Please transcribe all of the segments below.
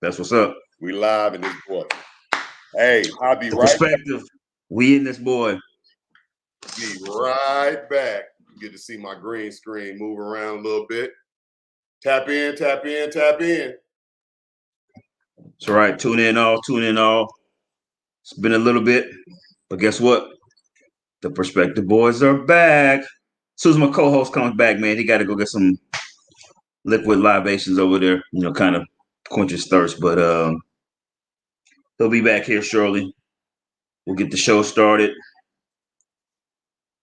That's what's up. We live in this boy. Hey, I'll be The right perspective. We in this boy. Be right back. Get to see my green screen move around a little bit. Tap in, tap in, tap in. That's right. Tune in all. It's been a little bit, but guess what? The Perspective Boys are back. As soon as my co-host comes back, man, he got to go get some liquid libations over there, kind of quench his thirst. But he'll be back here shortly. We'll get the show started.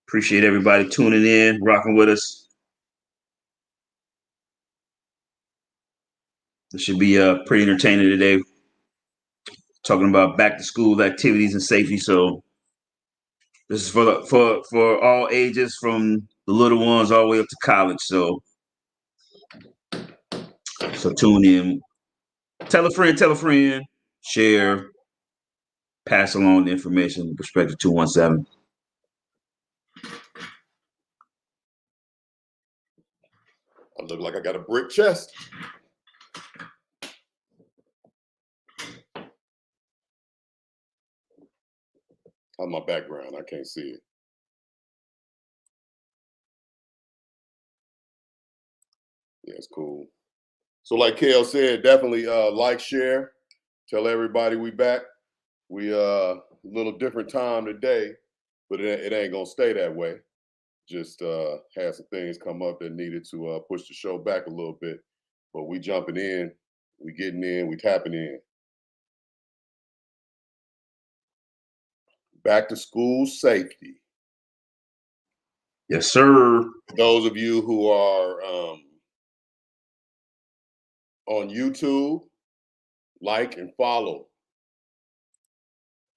Appreciate everybody tuning in, rocking with us. It should be pretty entertaining today. Talking about back to school activities and safety. So this is for all ages, from the little ones all the way up to college. So tune in. Tell a friend, share, pass along the information. Perspective 217. I look like I got a brick chest. On my background, I can't see it. Yeah, it's cool. So like Kale said, definitely like, share, tell everybody we back. We a little different time today, but it ain't gonna stay that way. Just had some things come up that needed to push the show back a little bit. But we jumping in, we getting in, we tapping in. Back to school safety. Yes, sir. Those of you who are on YouTube, like and follow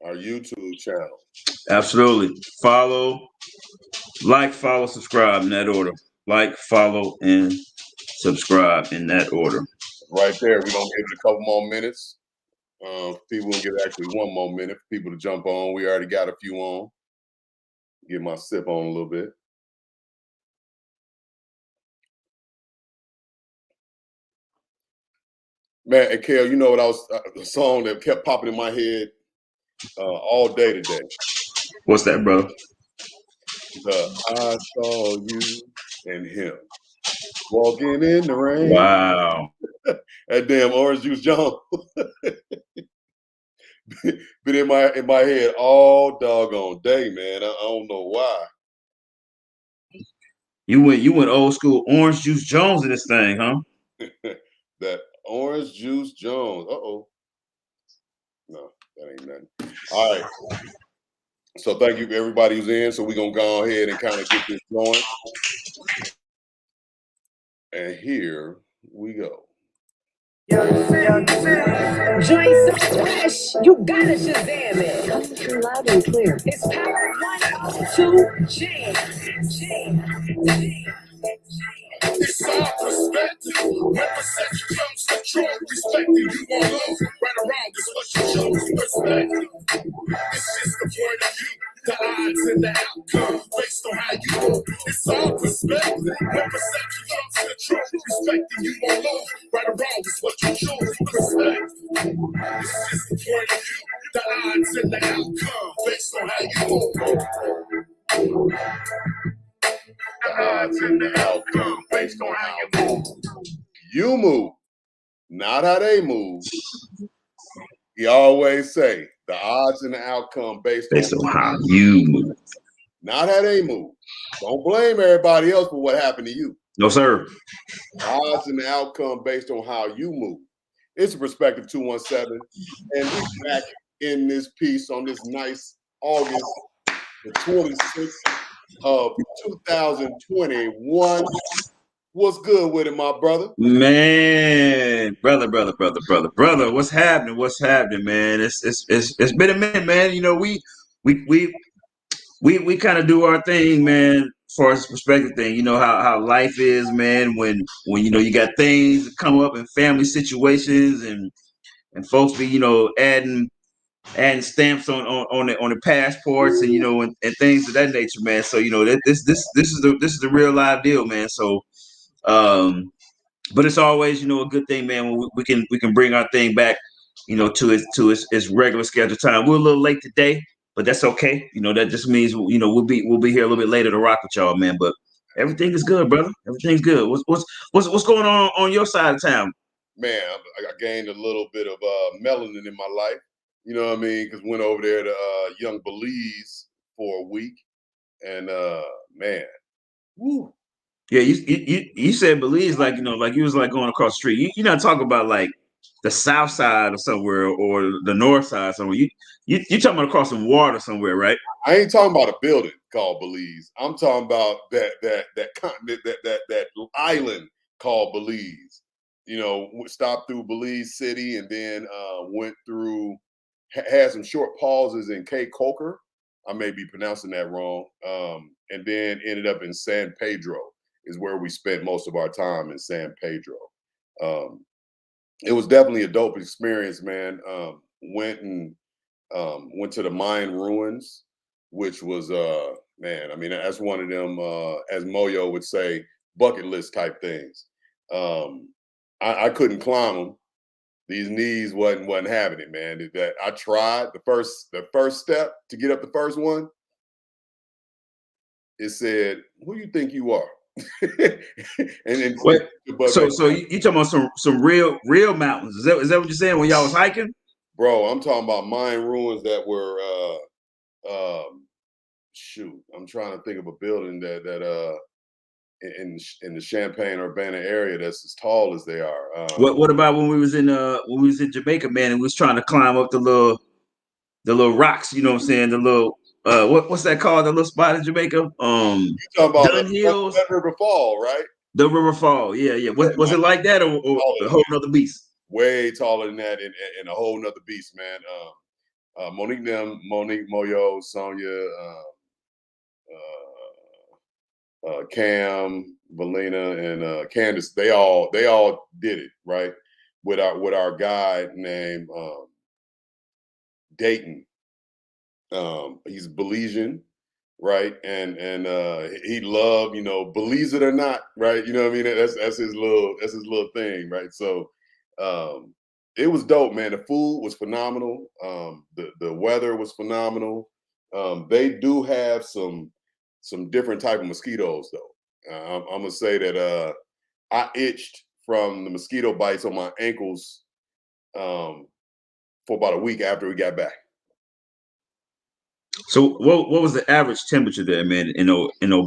our YouTube channel. Absolutely. Follow, subscribe in that order. Like, follow, and subscribe in that order. Right there. We're going to give it a couple more minutes. People will give actually one more minute for people to jump on. We already got a few on. Get my sip on a little bit. Man, and Kale, you know what I was, a song that kept popping in my head all day today. What's that, brother? I saw you and him walking in the rain. Wow. That damn Orange Juice Jones. Been in my head all doggone day, man. I don't know why. You went old school Orange Juice Jones in this thing, huh? That Orange Juice Jones. Uh-oh. No, that ain't nothing. All right. So thank you for everybody who's in. So we're going to go ahead and kind of get this going. And here we go. Joint so fresh, you gotta Shazam it. Coming through loud and clear. It's Power 102 Jam. It's all perspective. When perception comes to truth, respecting you all over. Right around is what you chose. Perspective. It's just the point of view, the odds and the outcome, based on how you move. It's all perspective. When perception comes to truth, respecting you all over. Right around is what you chose. Perspective. It's just the point of view, the odds and the outcome, based on how you move. The odds and the outcome based on how you move. You move, not how they move. He always say the odds and the outcome based on how you move, not how they move. Don't blame everybody else for what happened to you. No, sir. Odds and the outcome based on how you move. It's a Perspective 217, and we're back in this piece on this nice August the 26th of 2021. What's good with it, my brother? Man, brother, what's happening, man? It's been a minute, man. You know, we kind of do our thing, man, for this perspective thing. You know how life is, man, when you got things that come up in family situations and folks be, adding stamps on the passports and and things of that nature, man. So this is the real live deal, man. So But it's always, a good thing, man, when we can bring our thing back, to its regular scheduled time. We're a little late today, but that's okay. That just means we'll be here a little bit later to rock with y'all, man. But everything is good, brother. Everything's good. What's going on your side of town? Man, I gained a little bit of melanin in my life. You know what I mean? Because went over there to Young Belize for a week, and man, woo. Yeah, you said Belize like like you was like going across the street. You're not talking about like the south side or somewhere or the north side somewhere. You talking about across some water somewhere, right? I ain't talking about a building called Belize. I'm talking about that continent, that island called Belize. Stopped through Belize City and then went through, had some short pauses in Cape Coker. I may be pronouncing that wrong. And then ended up in San Pedro is where we spent most of our time in San Pedro. It was definitely a dope experience, man. Went to the Mayan ruins, which was man, I mean, that's one of them, as Moyo would say, bucket list type things. I couldn't climb them. These knees wasn't having it, man. That I tried the first step to get up the first one. It said, "Who you think you are?" and then Wait, so you talking about some real mountains? Is that what you're saying when y'all was hiking? bro, I'm talking about Mayan ruins that were shoot. I'm trying to think of a building that in the Champaign-Urbana area that's as tall as they are. What about when we was in Jamaica, man, and we was trying to climb up the little rocks, you know what I'm saying? The little what's that called? The little spot in Jamaica? You talking about Dun Hills, that River Fall, right? the River Fall. Yeah. Was it like that or a whole other beast? Way taller than that and a whole nother beast, man. Monique, Moyo, Sonia, Cam, Valina, and Candace, they all did it, right? With our guy named Dayton. He's Belizean, right? And he loved, Belize it or not, right? You know what I mean? That's his little thing, right? So it was dope, man. The food was phenomenal. The weather was phenomenal. They do have some different type of mosquitoes though. I'm gonna say that I itched from the mosquito bites on my ankles for about a week after we got back. So what was the average temperature there, man, in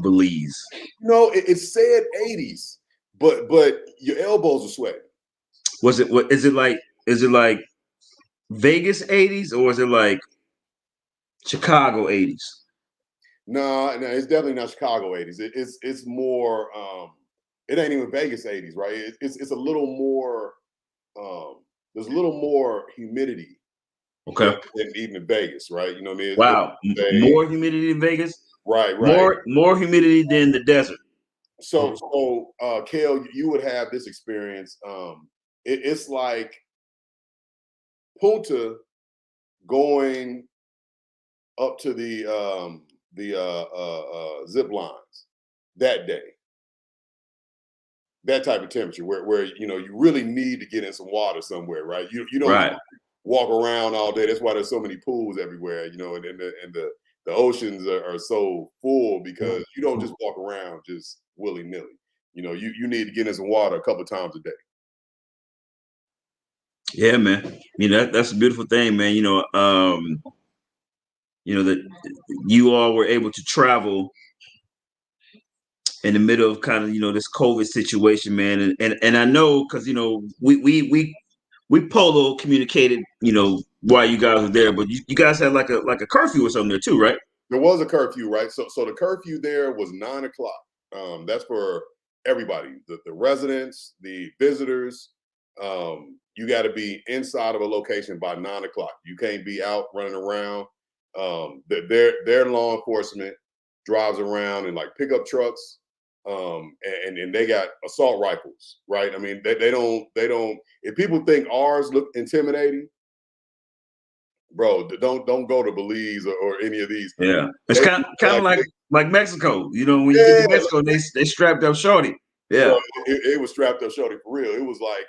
Belize? It said 80s, but your elbows are sweating. Is it like Vegas 80s or is it like Chicago 80s? No, it's definitely not Chicago 80s. It's more. It ain't even Vegas 80s, right? It's a little more. There's a little more humidity. Okay. Than even in Vegas, right? You know what I mean? Wow, more humidity in Vegas. Right. More humidity than the desert. So, Kale, you would have this experience. It's like Punta going up to the zip lines that day. That type of temperature where you really need to get in some water somewhere, right? You don't right. walk around all day. That's why there's so many pools everywhere, and the oceans are so full because you don't just walk around just willy-nilly. You need to get in some water a couple of times a day. Yeah, man. That's a beautiful thing, man. That you all were able to travel in the middle of kind of this COVID situation, man. And I know because we polo communicated, while you guys were there, but you guys had like a curfew or something there too, right? There was a curfew, right? So the curfew there was 9:00. That's for everybody, the residents, the visitors. You got to be inside of a location by 9:00. You can't be out running around. Their law enforcement drives around in like pickup trucks, and they got assault rifles, right? I mean, they don't. If people think ours look intimidating, bro, don't go to Belize or any of these. Yeah, it's kind of like Mexico. When you get to Mexico, they strapped up shorty. Yeah. So it was strapped up shorty for real. It was like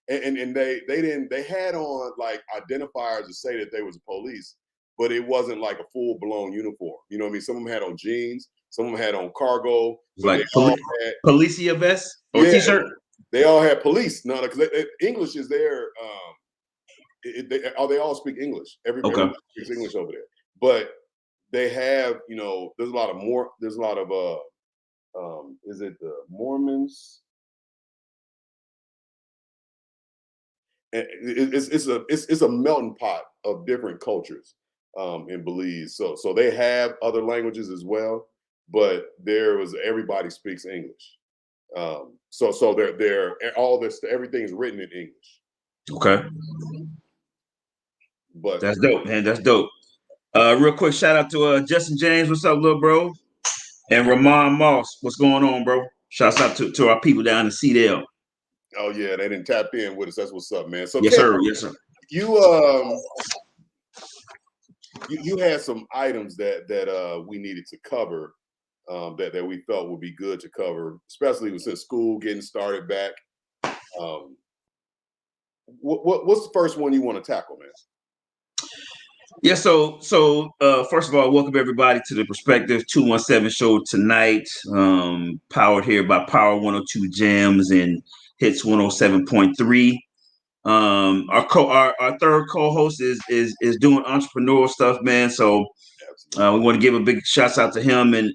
and they had on like identifiers to say that they was police, but it wasn't like a full blown uniform. You know what I mean? Some of them had on jeans, some of them had on cargo, It's but like they all had Policia vest or yeah, t-shirt. they all had police. No, because English is their they all speak English. Okay. Everybody speaks English over there, but they have there's a lot of is it the Mormons? And it's a melting pot of different cultures in Belize. So they have other languages as well, but everybody speaks English. So they're all this everything's written in English. Okay. But That's dope, man. That's dope. Real quick shout out to Justin James. What's up, little bro? And Ramon Moss. What's going on, bro? Shouts out to our people down in CDL. oh yeah, they didn't tap in with us. That's what's up, man. So Yes, Ken, sir. Yes, sir. You had some items that we needed to cover that we felt would be good to cover, especially since school getting started back. What's the first one you want to tackle, man? Yeah, so first of all, welcome everybody to the Perspective 217 show tonight. Powered here by Power 102 Jams and Hits 107.3. Our third co-host is doing entrepreneurial stuff, man. So we want to give a big shout out to him and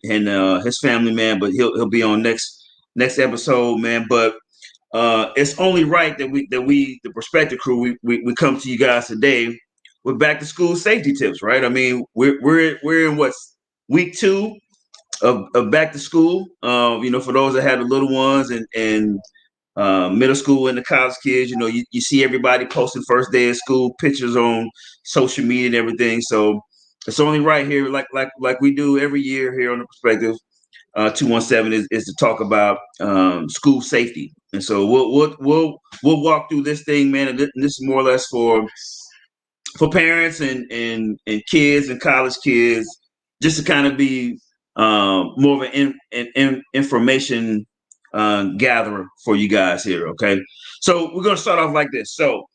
his family, man. But he'll be on next episode, man. But it's only right that we the Perspective crew we come to you guys today with back to school safety tips, right? I mean, we're in what's week 2 of back to school. For those that have the little ones and middle school and the college kids, you see everybody posting first day of school pictures on social media and everything. So it's only right here, like we do every year here on the Perspective 217 is to talk about school safety. And so we'll walk through this thing, man. And this is more or less for parents and kids and college kids, just to kind of be more of an information gatherer for you guys here. Okay, so we're gonna start off like this. So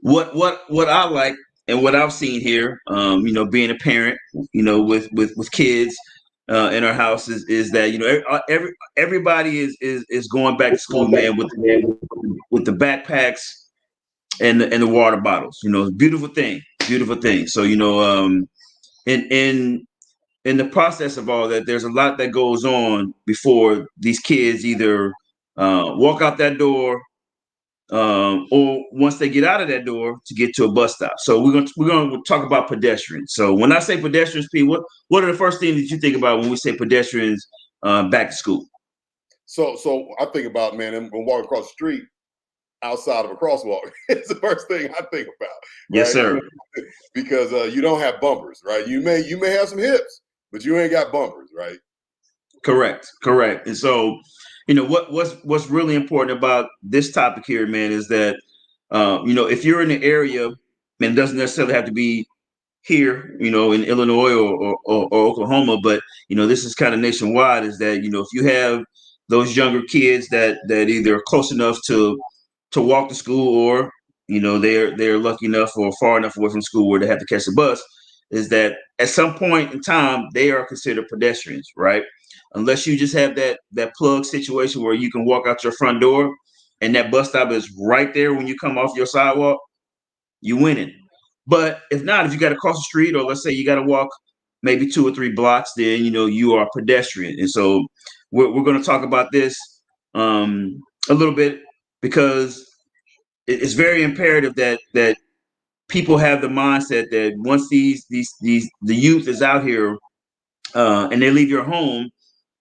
what I like and what I've seen here, being a parent, with kids in our house is that everybody is going back to school, man, with the backpacks and the water bottles. Beautiful thing, beautiful thing. So in the process of all that, there's a lot that goes on before these kids either walk out that door, or once they get out of that door to get to a bus stop. So we're gonna talk about pedestrians. So when I say pedestrians, P, what are the first things that you think about when we say pedestrians back to school? So I think about, man, I'm gonna walk across the street outside of a crosswalk. It's the first thing I think about. Right? Yes, sir. Because you don't have bumpers, right? You may have some hips, but you ain't got bumpers, right? Correct. And so, what's really important about this topic here, man, is that if you're in the area, and it doesn't necessarily have to be here, in Illinois or Oklahoma, but this is kind of nationwide, is that if you have those younger kids that either are close enough to walk to school, or they're lucky enough or far enough away from school where they have to catch the bus, is that at some point in time they are considered pedestrians, right? Unless you just have that plug situation where you can walk out your front door and that bus stop is right there when you come off your sidewalk, you winning. But if not, if you got to cross the street, or let's say you got to walk maybe 2 or 3 blocks, then you are a pedestrian. And so we're going to talk about this a little bit, because it's very imperative that people have the mindset that once the youth is out here and they leave your home,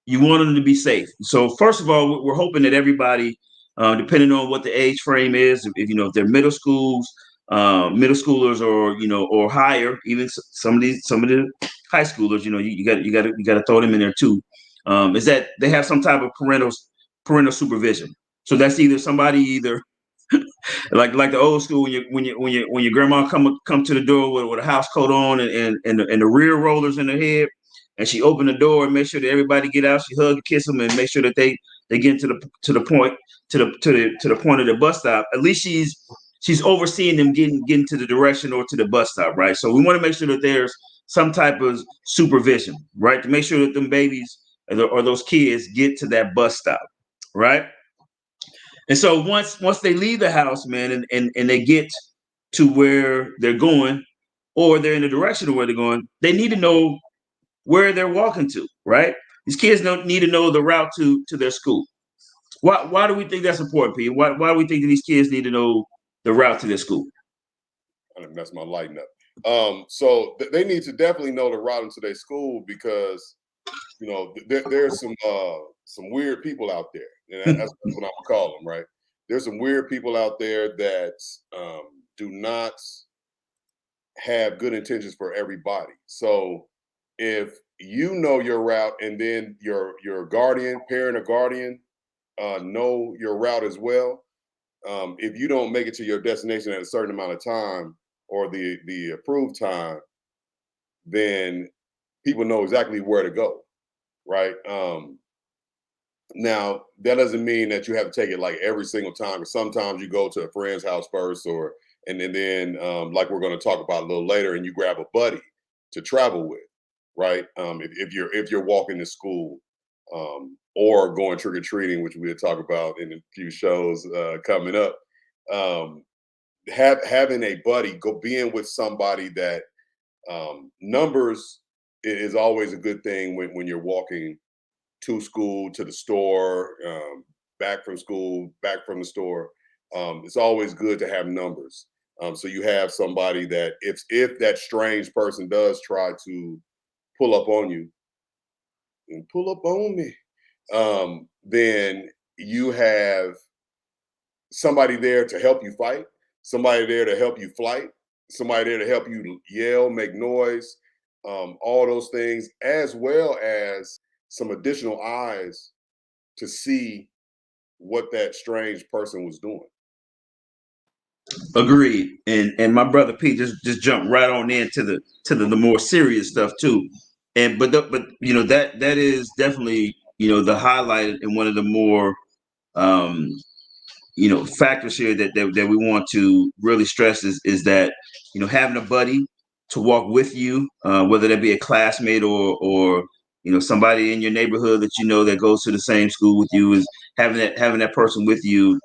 you want them to be safe. So first of all, we're hoping that everybody, depending on what the age frame is, if they're middle schoolers, or higher, even some of the high schoolers, you got to throw them in there too. Is that they have some type of parental supervision. So that's either somebody like the old school, when your grandma come to the door with a house coat on and the rear rollers in her head, and she opened the door and made sure that everybody get out. She hugged and kissed them and make sure that they get to the point to the point of the bus stop. At least she's overseeing them getting to the direction or to the bus stop, right? So we want to make sure that there's some type of supervision, right, to make sure that them babies or those kids get to that bus stop, right? And so once they leave the house, man, and they get to where they're going, or they're in the direction of where they're going, they need to know where they're walking to, right? These kids don't need to know the route to their school. Why do we think that's important, P? Why do we think that these kids need to know the route to their school? I done messed my lighting up. So they need to definitely know the route into their school because there's some weird people out there, and that's what I'm gonna call them, right? There's some weird people out there that do not have good intentions for everybody. So if you know your route and then your parent or guardian know your route as well, if you don't make it to your destination at a certain amount of time or the approved time, then people know exactly where to go, right? Now that doesn't mean that you have to take it like every single time. Sometimes you go to a friend's house first, and then like we're going to talk about a little later, and you grab a buddy to travel with, right? If you're walking to school or going trick or treating, which we'll talk about in a few shows coming up, having a buddy, being with somebody that numbers is always a good thing when you're walking to school, to the store, back from school, back from the store. It's always good to have numbers. So you have somebody that if that strange person does try to pull up on you and pull up on me, then you have somebody there to help you fight, somebody there to help you flight, somebody there to help you yell, make noise, all those things, as well as some additional eyes to see what that strange person was doing. Agreed. And my brother Pete just jumped right on into the more serious stuff too. And but that is definitely the highlight and one of the more factors here that we want to really stress is that having a buddy to walk with you, whether that be a classmate or somebody in your neighborhood that that goes to the same school with you, is having that person with you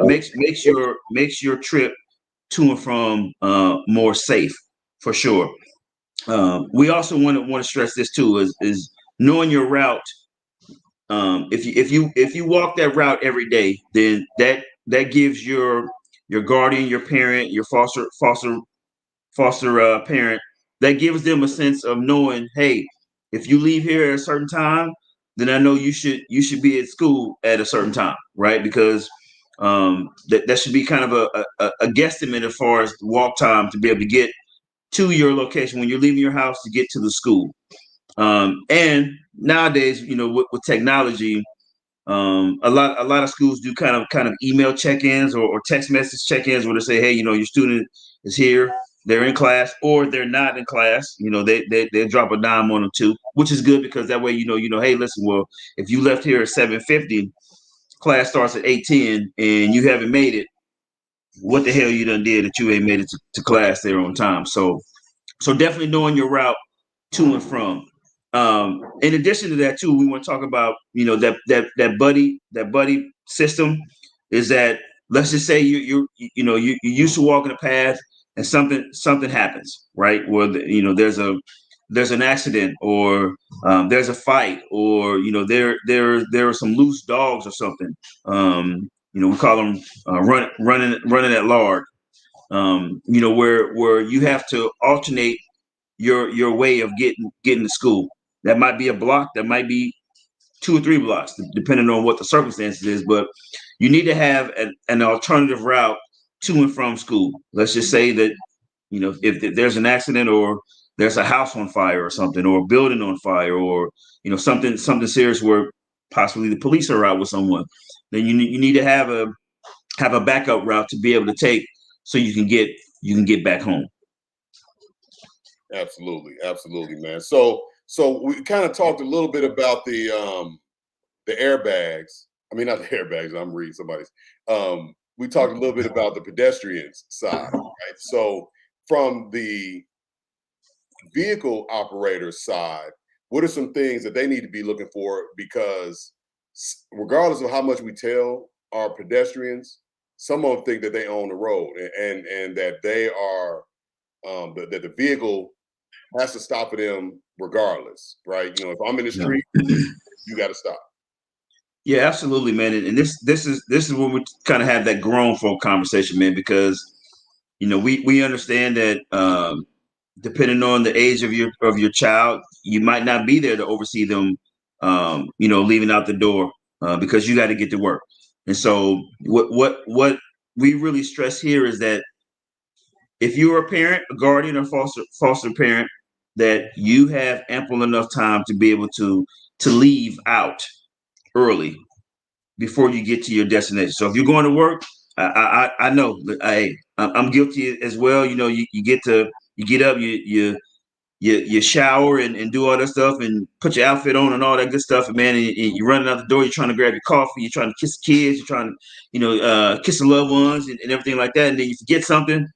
makes your trip to and from more safe for sure. We also want to stress this too is knowing your route. If you walk that route every day, then that gives your guardian, your parent, your foster parent, that gives them a sense of knowing, hey, if you leave here at a certain time, then I know you should be at school at a certain time, right? Because that should be kind of a guesstimate as far as walk time to be able to get to your location when you're leaving your house to get to the school. And nowadays, with technology, a lot of schools do kind of email check-ins or text message check-ins where they say, hey, your student is here, they're in class, or they're not in class. They drop a dime on them too, which is good because that way hey, listen, well, if you left here at 7:50, class starts at 8:10, and you haven't made it, what the hell you done did that you ain't made it to class there on time? So definitely knowing your route to and from. In addition to that, too, we want to talk about that buddy system. Is that, let's just say you used to walking a path and something happens, right? Where there's an accident, or there's a fight, or there are some loose dogs or something. We call them running at large. Where you have to alternate your way of getting to school. That might be a block, that might be 2 or 3 blocks, depending on what the circumstances is. But you need to have an alternative route to and from school. Let's just say that if there's an accident, or there's a house on fire or something, or a building on fire, or something serious where possibly the police are out with someone, then you need to have a backup route to be able to take so you can get back home. Absolutely, man. So So we kind of talked a little bit about the airbags. I mean, not the airbags. I'm reading somebody's. We talked a little bit about the pedestrians side, right? So from the vehicle operator side, what are some things that they need to be looking for? Because regardless of how much we tell our pedestrians, some of them think that they own the road and that they are that the vehicle has to stop for them regardless, right? You know, if I'm in the Yeah. street, you got to stop. Yeah, absolutely, man. And this is where we kind of have that grown folk conversation, man, because we understand that depending on the age of your child, you might not be there to oversee them, leaving out the door because you got to get to work. And so what we really stress here is that if you're a parent, a guardian, or foster parent, that you have ample enough time to be able to leave out early before you get to your destination. So if you're going to work, I know I'm guilty as well. You get up, you shower and do all that stuff and put your outfit on and all that good stuff. And man, and you're running out the door. You're trying to grab your coffee. You're trying to kiss the kids. You're trying to kiss the loved ones and everything like that. And then you forget something,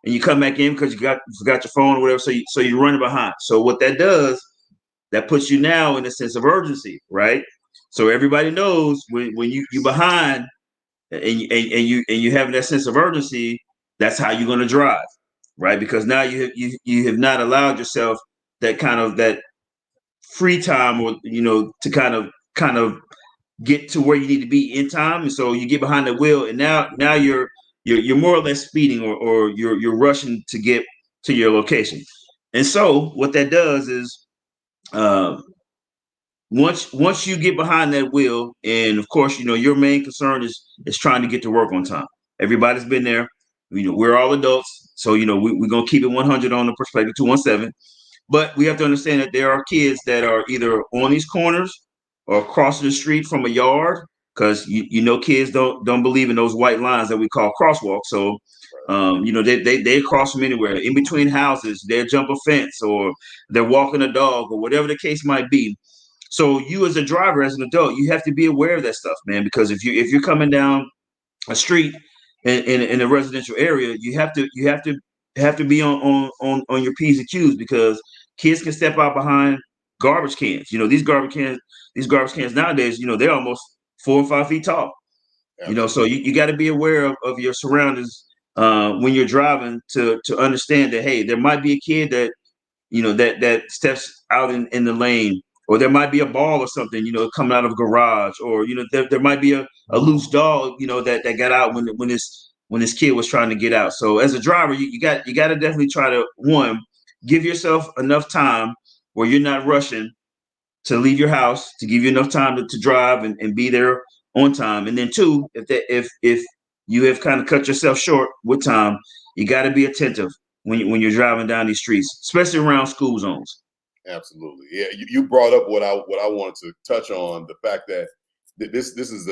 and you come back in because you forgot your phone or whatever. So you're running behind. So what that does, that puts you now in a sense of urgency, right? So everybody knows when you behind and you having that sense of urgency, that's how you're going to drive, right? Because now you have not allowed yourself that free time or to kind of get to where you need to be in time, and so you get behind the wheel, and now you're more or less speeding or you're rushing to get to your location, and so what that does is. Once you get behind that wheel, and of course, your main concern is trying to get to work on time. Everybody's been there. We're all adults, so we're gonna keep it 100 on the perspective 217. But we have to understand that there are kids that are either on these corners or crossing the street from a yard, because kids don't believe in those white lines that we call crosswalks. So they cross from anywhere in between houses. They jump a fence or they're walking a dog or whatever the case might be. So you as a driver, as an adult, you have to be aware of that stuff, man. Because if you're coming down a street in a residential area, you have to be on your P's and Q's, because kids can step out behind garbage cans. These garbage cans nowadays, they're almost 4 or 5 feet tall. So you got to be aware of your surroundings when you're driving to understand that, hey, there might be a kid that steps out in the lane, or there might be a ball or something, coming out of a garage, or there might be a loose dog, that got out when this kid was trying to get out. So as a driver, you got to definitely try to, one, give yourself enough time where you're not rushing to leave your house, to give you enough time to drive and be there on time. And then two, if you have kind of cut yourself short with time, you got to be attentive when you're driving down these streets, especially around school zones. Absolutely. Yeah, you brought up what I wanted to touch on, the fact that this is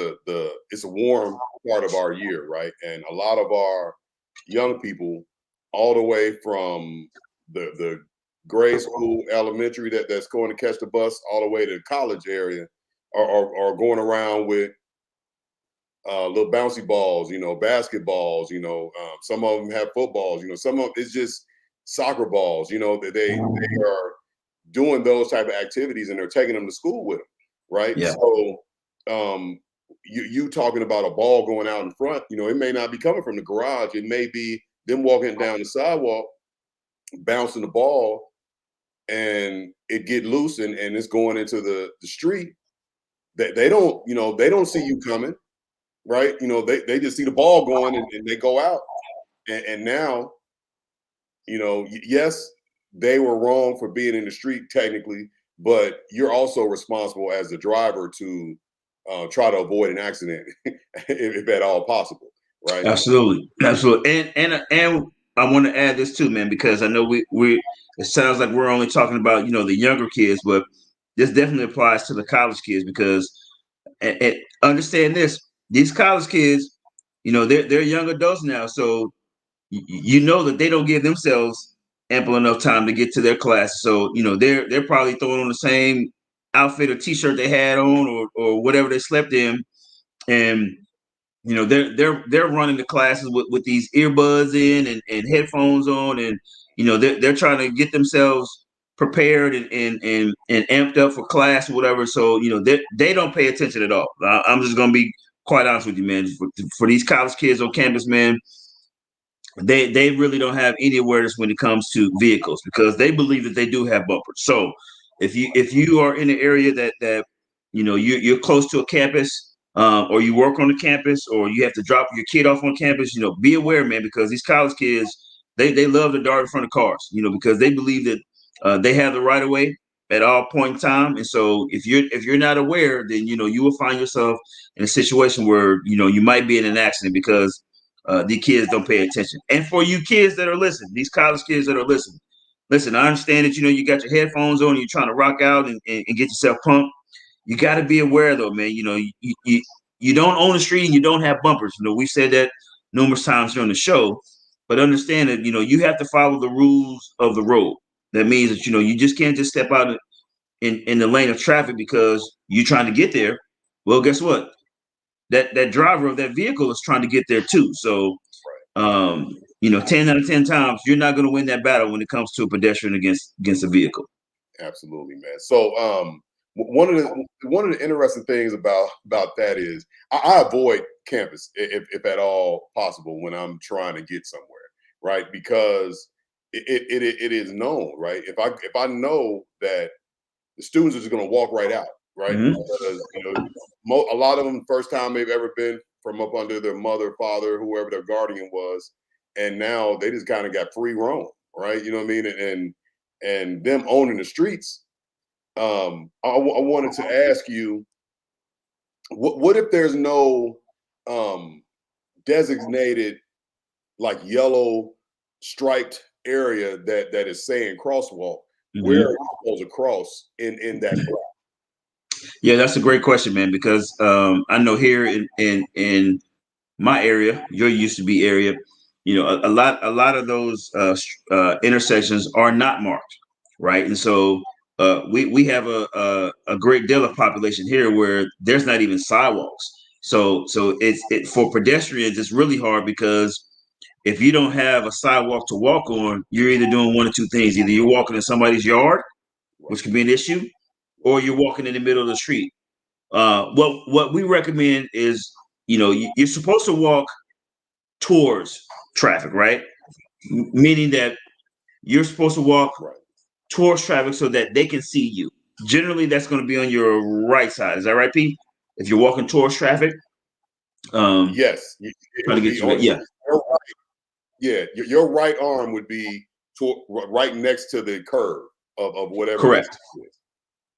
it's a warm part of our year, right? And a lot of our young people, all the way from the grade school, elementary that's going to catch the bus, all the way to the college area, are going around with little bouncy balls, basketballs, some of them have footballs, some of it's just soccer balls, that they are doing those type of activities, and they're taking them to school with them, right? Yeah. So you talking about a ball going out in front, it may not be coming from the garage. It may be them walking down the sidewalk, bouncing the ball, and it get loose and it's going into the street. That they don't see you coming, right? They just see the ball going and they go out. And now, yes, they were wrong for being in the street technically, but you're also responsible as the driver to try to avoid an accident if at all possible, right? Absolutely. And I want to add this too, man, because I know we it sounds like we're only talking about the younger kids, but this definitely applies to the college kids, because and understand this: these college kids, they're young adults now, so you know that they don't give themselves ample enough time to get to their class. So, they're probably throwing on the same outfit or t-shirt they had on or whatever they slept in. And, they're running the classes with these earbuds in and headphones on. And, they're trying to get themselves prepared and amped up for class or whatever. So, they don't pay attention at all. I'm just going to be quite honest with you, man. For these college kids on campus, man, they really don't have any awareness when it comes to vehicles because they believe that they do have bumpers. So if you are in an area that you're close to a campus, or you work on the campus, or you have to drop your kid off on campus, be aware, man, because these college kids, they love to dart in front of cars, because they believe that they have the right of way at all point in time. And so if you're not aware, then you will find yourself in a situation where you might be in an accident because the kids don't pay attention. And for you kids that are listening, these college kids that are listening, listen, I understand that you got your headphones on and you're trying to rock out and get yourself pumped. You got to be aware, though, man. You don't own the street and you don't have bumpers. We've said that numerous times during the show, but understand that you have to follow the rules of the road. That means that you just can't just step out in the lane of traffic because you're trying to get there. Well, guess what? That driver of that vehicle is trying to get there too. So, 10 out of 10 times, you're not going to win that battle when it comes to a pedestrian against a vehicle. Absolutely, man. So, one of the interesting things about that is I avoid campus if at all possible when I'm trying to get somewhere, right? Because it is known, right? If I know that the students are just going to walk right out, right? Mhm. Because, a lot of them first time they've ever been from up under their mother, father, whoever their guardian was, and now they just kind of got free roam, right? You know what I mean? And them owning the streets. I wanted to ask you, what if there's no designated like yellow striped area that is saying crosswalk? Mhm. Where are you supposed to cross in that block? Yeah, that's a great question, man, because I know here in my area, your used to be area, a lot of those intersections are not marked, right? And so we have a great deal of population here where there's not even sidewalks. So it for pedestrians, it's really hard because if you don't have a sidewalk to walk on, you're either doing one or two things. Either you're walking in somebody's yard, which could be an issue, or you're walking in the middle of the street. What we recommend is, you're supposed to walk towards traffic, right? Meaning that you're supposed to walk Right. towards traffic so that they can see you. Generally, that's going to be on your right side. Is that right, Pete? If you're walking towards traffic, Yes. trying to get you. Yeah, Your right, yeah. Your right arm would be right next to the curve of whatever. correct.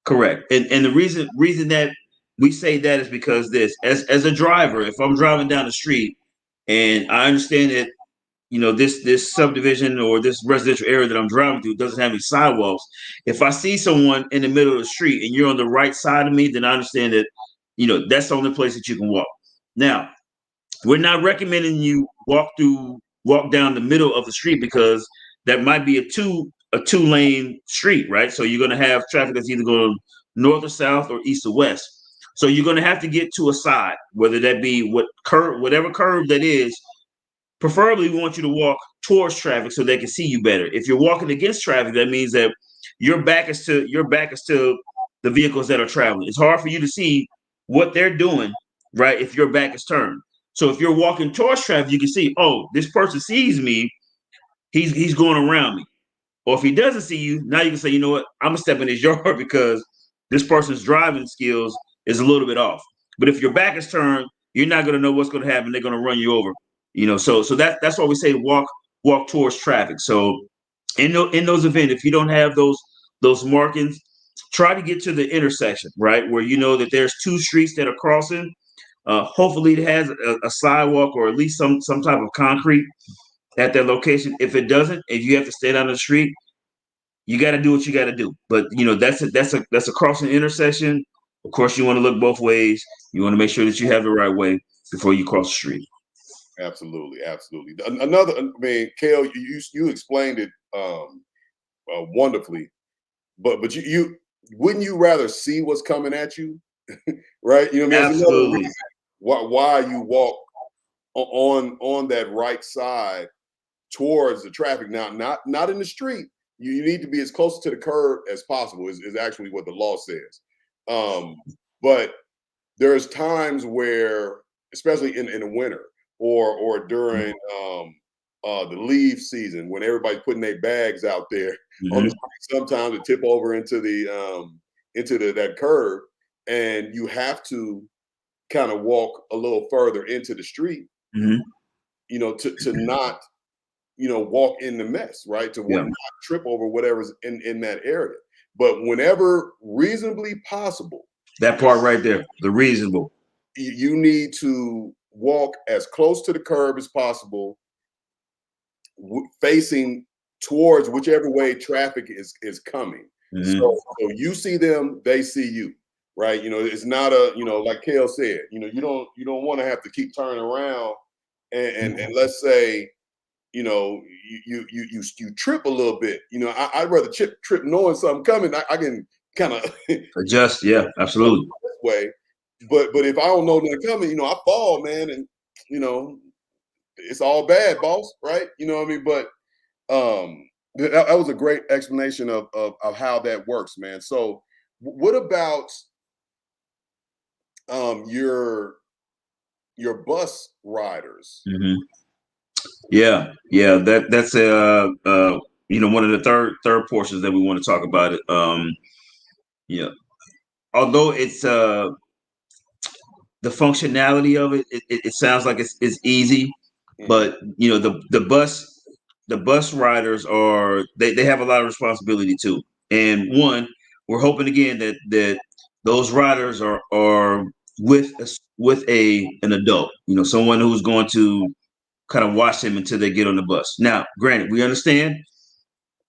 Correct. And the reason that we say that is because as a driver, if I'm driving down the street and I understand that this subdivision or this residential area that I'm driving through doesn't have any sidewalks, if I see someone in the middle of the street and you're on the right side of me, then I understand that that's the only place that you can walk. Now, we're not recommending you walk down the middle of the street because that might be a two lane street, right? So you're going to have traffic that's either going north or south or east or west. So you're going to have to get to a side, whether that be whatever curve that is. Preferably, we want you to walk towards traffic so they can see you better. If you're walking against traffic, that means that your back is to the vehicles that are traveling. It's hard for you to see what they're doing, right? If your back is turned. So if you're walking towards traffic, you can see, oh, this person sees me. He's going around me. Or if he doesn't see you, now you can say, you know what? I'm gonna step in his yard because this person's driving skills is a little bit off. But if your back is turned, you're not gonna know what's gonna happen. They're gonna run you over. So that's why we say walk towards traffic. So in those events, if you don't have those markings, try to get to the intersection, right, where you know that there's two streets that are crossing. Hopefully, it has a sidewalk or at least some type of concrete at that location. If it doesn't, if you have to stay down the street, you got to do what you got to do. But that's a crossing intersection. Of course, you want to look both ways. You want to make sure that you have the right way before you cross the street. Absolutely, absolutely. Another, I mean, Kale, you explained it wonderfully, but you wouldn't you rather see what's coming at you, right? You know what I mean? There's another Absolutely. reason why you walk on that right side towards the traffic. Now, not in the street. You need to be as close to the curb as possible. Is actually what the law says. But there's times where, especially in the winter or during the leave season, when everybody's putting their bags out there on the Mhm. street, sometimes it tip over into that curb, and you have to kind of walk a little further into the street, Mhm. to not walk in the mess, right? To Yeah. not trip over whatever's in that area. But whenever reasonably possible, That part right there, the reasonable. you need to walk as close to the curb as possible, facing towards whichever way traffic is coming. Mhm. So you see them, they see you, right? It's not a, like Kale said, you don't want to have to keep turning around and let's say, you trip a little bit. I'd rather trip knowing something coming. I can kind of Adjust. Yeah, absolutely. this way. But if I don't know nothing coming, I fall, man, and you know, it's all bad, boss, right? You know what I mean? But that was a great explanation of how that works, man. So what about your bus riders? Mhm. Yeah, yeah. That's one of the third portions that we want to talk about it. Yeah. Although it's the functionality of it sounds like it's easy, Mhm. but the bus riders they have a lot of responsibility too. And one, we're hoping again that those riders are with an adult, someone who's going to kind of watch them until they get on the bus. Now, granted, we understand,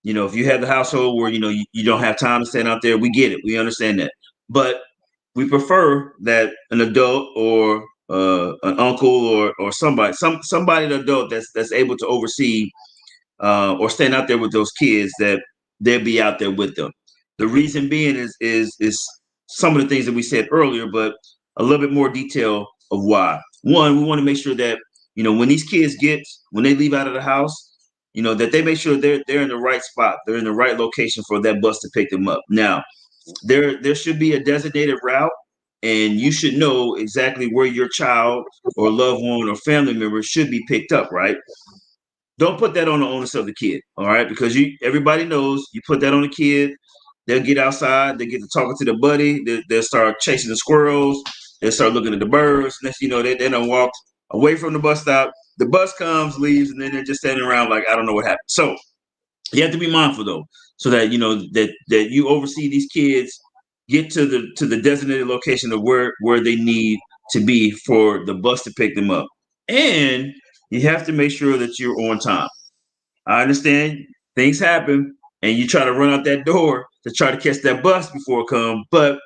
if you have the household where you don't have time to stand out there, we get it, we understand that, but we prefer that an adult or an uncle or somebody, an adult that's able to oversee or stand out there with those kids, that they'll be out there with them. The reason being is some of the things that we said earlier, but a little bit more detail of why. One, we want to make sure that when these kids when they leave out of the house, that they make sure they're in the right spot, they're in the right location for that bus to pick them up. Now, there should be a designated route, and you should know exactly where your child or loved one or family member should be picked up, right? Don't put that on the onus of the kid, all right? Because everybody knows you put that on the kid, they'll get outside, they get to talking to the buddy, they'll start chasing the squirrels, they'll start looking at the birds. Next, they don't walk away from the bus stop. The bus comes, leaves, and then they're just standing around like, I don't know what happened. So you have to be mindful though, so that that you oversee these kids get to the designated location of where they need to be for the bus to pick them up. And you have to make sure that you're on time. I understand things happen and you try to run out that door to try to catch that bus before it comes, but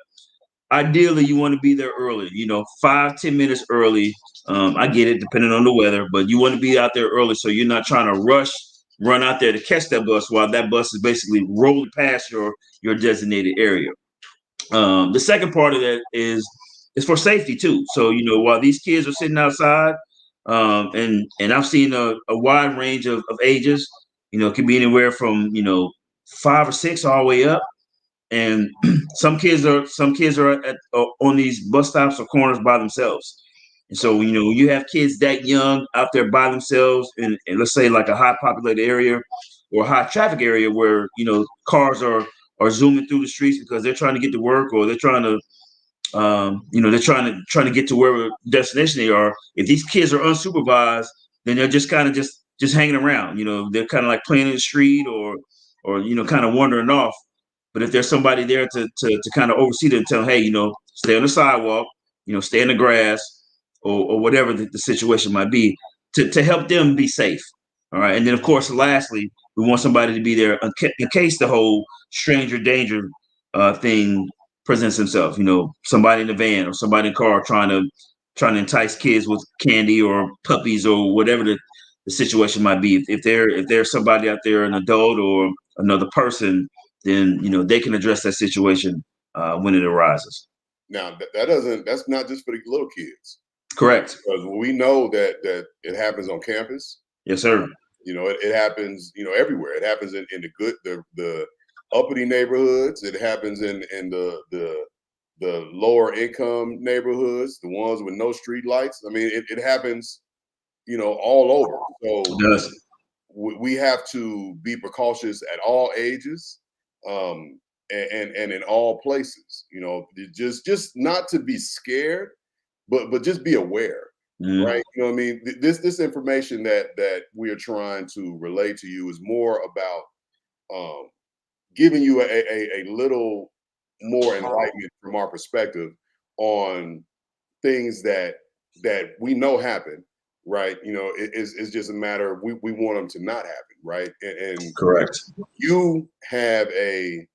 ideally you want to be there early, 5-10 minutes early. I get it, depending on the weather, but you want to be out there early so you're not trying to run out there to catch that bus while that bus is basically rolling past your designated area. The second part of that is for safety too. So while these kids are sitting outside, and I've seen a wide range of ages. It can be anywhere from 5 or 6 all the way up, and some kids are on these bus stops or corners by themselves. And so when you have kids that young out there by themselves in let's say like a high populated area or a high traffic area where cars are zooming through the streets because they're trying to get to work, or they're trying to they're trying to get to wherever destination they are. If these kids are unsupervised, then they're just kind of just hanging around. They're kind of like playing in the street, or kind of wandering off. But if there's somebody there to kind of oversee them, tell them, hey, stay on the sidewalk, stay in the grass, or whatever the situation might be, to help them be safe. All right. And then, of course, lastly, we want somebody to be there in case the whole stranger danger thing presents himself. Somebody in the van or somebody in the car trying to trying to entice kids with candy or puppies or whatever the situation might be. If there's somebody out there, an adult or another person, then they can address that situation when it arises. Now that's not just for the little kids, Correct. because we know that it happens on campus. Yes, sir. It happens, everywhere. It happens in the uppity neighborhoods. It happens in the lower income neighborhoods, the ones with no street lights. I mean, it happens, all over. So It does. we have to be precautious at all ages, and in all places. Just not to be scared, but just be aware. Mhm. Right. You know what I mean? This information that we are trying to relay to you is more about giving you a little more enlightenment from our perspective on things that we know happen. Right. It's just a matter of we want them to not happen. Right. And Correct. you have a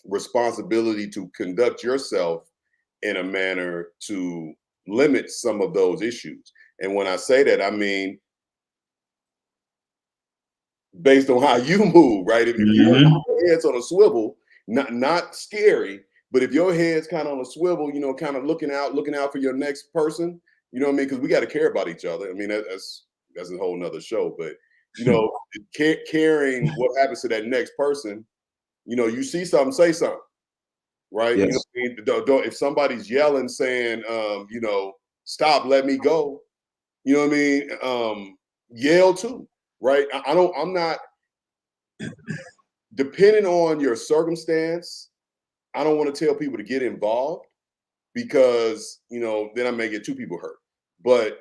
responsibility to conduct yourself in a manner to limit some of those issues. And when I say that, I mean based on how you move, right? If your head's on a swivel, not scary, but if your head's kind of on a swivel, kind of looking out for your next person, you know what I mean? Because we got to care about each other. I mean, that's a whole nother show, but caring what happens to that next person. You see something, say something. Right? Yes. Don't, if somebody's yelling, saying, stop, let me go. You know what I mean? Yell too, right? I'm not depending on your circumstance. I don't want to tell people to get involved because then I may get two people hurt. But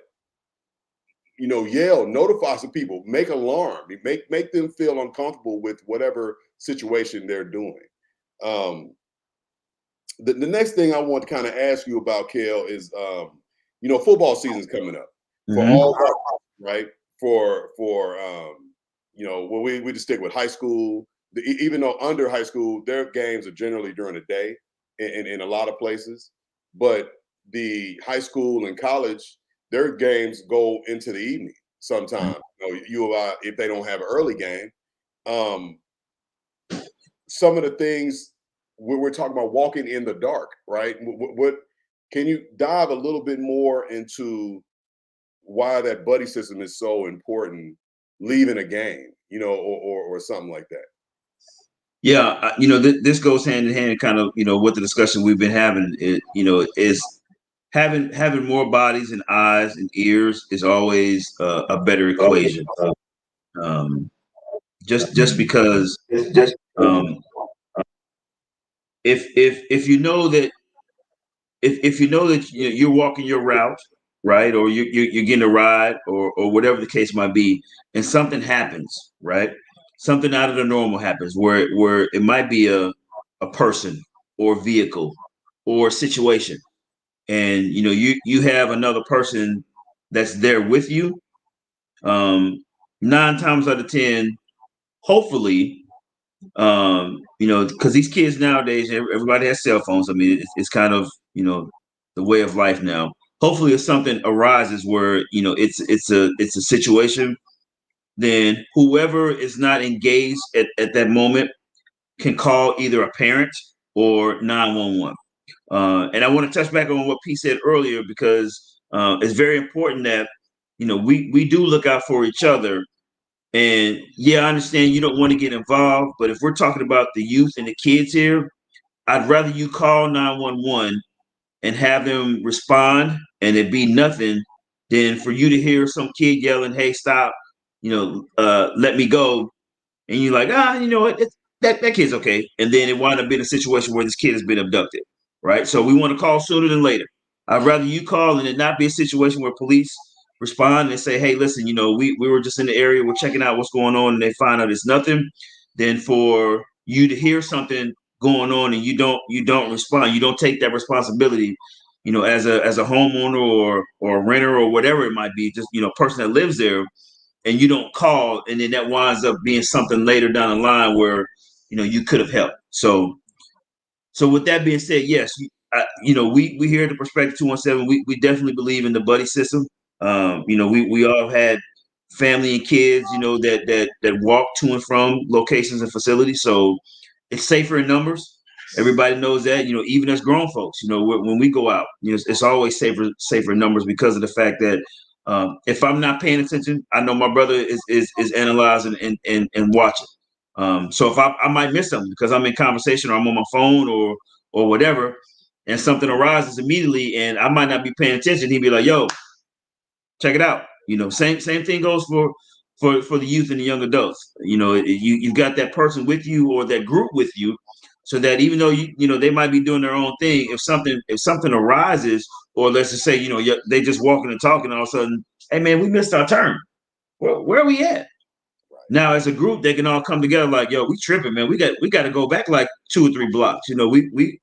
yell, notify some people, make alarm, make them feel uncomfortable with whatever situation they're doing. The next thing I want to kind of ask you about, Kale, is football season's coming up for all of us, right? For well, we just stick with high school. Even though under high school, their games are generally during the day in a lot of places, but the high school and college, their games go into the evening sometimes. If they don't have an early game, some of the things we're talking about walking in the dark, right? What can you dive a little bit more into why that buddy system is so important leaving a game, or something like that? Yeah, this goes hand in hand, kind of, with the discussion we've been having. Is having more bodies and eyes and ears is always a better equation. Just because um, if you know that if you know that you're walking your route, right, or you're getting a ride, or whatever the case might be, and something happens, right, something out of the normal happens, where it might be a person or vehicle or situation, and you have another person that's there with you. 9 times out of 10, hopefully, because these kids nowadays, everybody has cell phones. I mean, it's kind of the way of life now. Hopefully, if something arises where it's a situation, then whoever is not engaged at that moment can call either a parent or 911. And I want to touch back on what P said earlier, because it's very important that we do look out for each other. And yeah, I understand you don't want to get involved, but if we're talking about the youth and the kids here, I'd rather you call 911 and have them respond and it be nothing than for you to hear some kid yelling, "Hey, stop, let me go." And you're like, you know what, that kid's okay. And then it wind up being a situation where this kid has been abducted, right? So we want to call sooner than later. I'd rather you call and it not be a situation where police respond and say, "Hey, listen, we were just in the area, we're checking out what's going on," and they find out it's nothing, than for you to hear something going on and you don't respond. You don't take that responsibility, as a homeowner or a renter or whatever it might be, just person that lives there, and you don't call, and then that winds up being something later down the line where you could have helped. So with that being said, yes, we here at the Perspective 217. We definitely believe in the buddy system. We all had family and kids, that walk to and from locations and facilities. So it's safer in numbers. Everybody knows that, even as grown folks, when we go out, it's always safer in numbers because of the fact that if I'm not paying attention, I know my brother is analyzing and watching. So if I might miss something because I'm in conversation or I'm on my phone or whatever, and something arises immediately, and I might not be paying attention, he'd be like, "Yo, check it out." Same thing goes for the youth and the young adults. You've got that person with you or that group with you, so that even though they might be doing their own thing, if something arises, or let's just say they just walking and talking, all of a sudden, hey man, we missed our turn. Where are we at? Now, as a group, they can all come together like, yo, we tripping, man. We got to go back like 2 or 3 blocks. We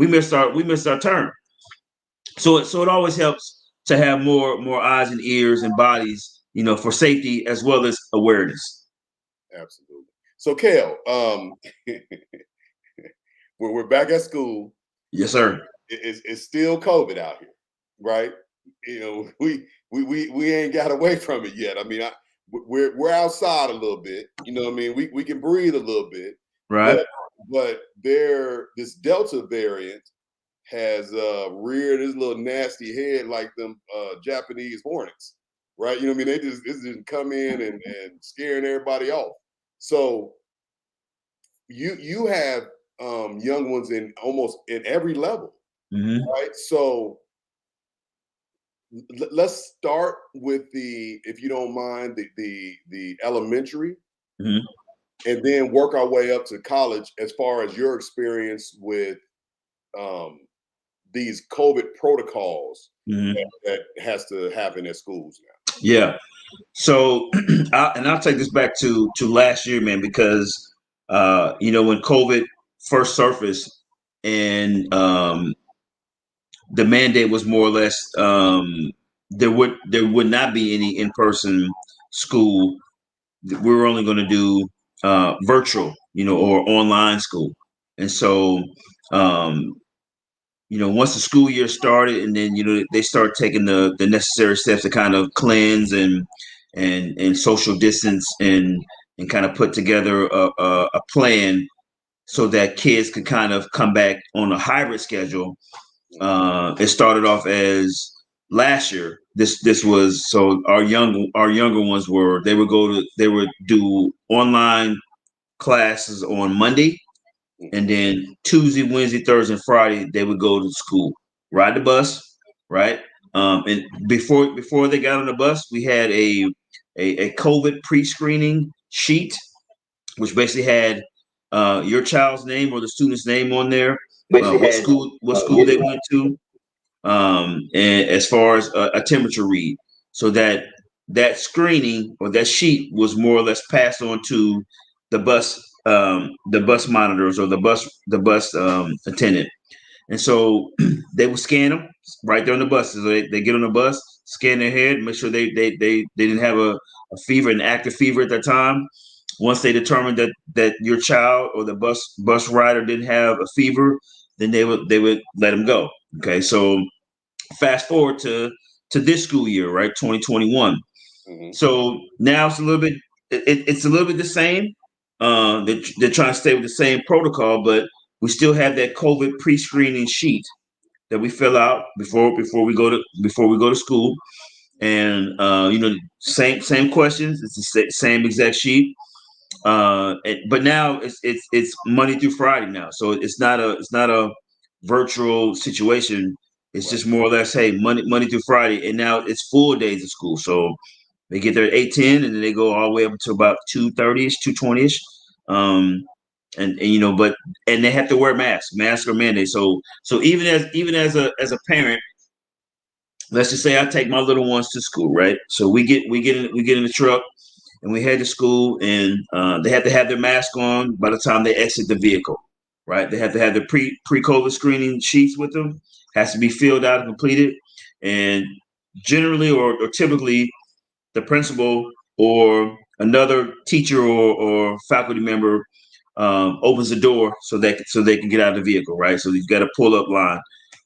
missed our turn. So it always helps to have more eyes and ears and bodies, for safety as well as awareness. Absolutely. So, Kale, we're back at school. Yes, sir. It's still COVID out here, right? We ain't got away from it yet. I mean, we're outside a little bit. You know what I mean? We can breathe a little bit, right? But this Delta variant has reared his little nasty head like them Japanese hornets, right? You know what I mean? They just come in and scaring everybody off. So you have young ones in almost in every level, right? So let's start with if you don't mind, the elementary, and then work our way up to college as far as your experience with these COVID protocols that has to happen at schools now. Yeah. So, I'll take this back to last year, man, because when COVID first surfaced and the mandate was more or less there would not be any in-person school. We were only going to do virtual, or online school, and so. Once the school year started, and then they start taking the necessary steps to kind of cleanse and social distance and kind of put together a plan so that kids could kind of come back on a hybrid schedule. It started off as last year. This was so our younger ones they would do online classes on Monday. And then Tuesday, Wednesday, Thursday, and Friday, they would go to school, ride the bus, right? And before they got on the bus, we had a COVID pre-screening sheet, which basically had your child's name or the student's name on there, what school they went to, and as far as a temperature read, so that screening or that sheet was more or less passed on to the bus monitors or the bus attendant, and so they would scan them right there on the bus. So they get on the bus, scan their head, make sure they didn't have a fever, an active fever at that time. Once they determined that your child or the bus rider didn't have a fever, then they would let them go. Okay, so fast forward to this school year, right, 2021. So now it's a little bit it's a little bit the same. They're trying to stay with the same protocol, but we still have that COVID pre-screening sheet that we fill out before we go to school, and same questions. It's the same exact sheet, but now it's Monday through Friday now, so it's not a virtual situation. It's just more or less, hey, Monday through Friday, and now it's full days of school. So they get there at 8:10, and then they go all the way up to about 2:30ish, 2:20ish. And they have to wear masks. Masks are mandated. So even as a parent, let's just say I take my little ones to school, right? So we get in the truck and we head to school, and they have to have their mask on by the time they exit the vehicle, right? They have to have their pre-COVID screening sheets with them. Has to be filled out and completed, and generally or typically, the principal or another teacher or faculty member opens the door so they can get out of the vehicle, right? So you've got a pull-up line.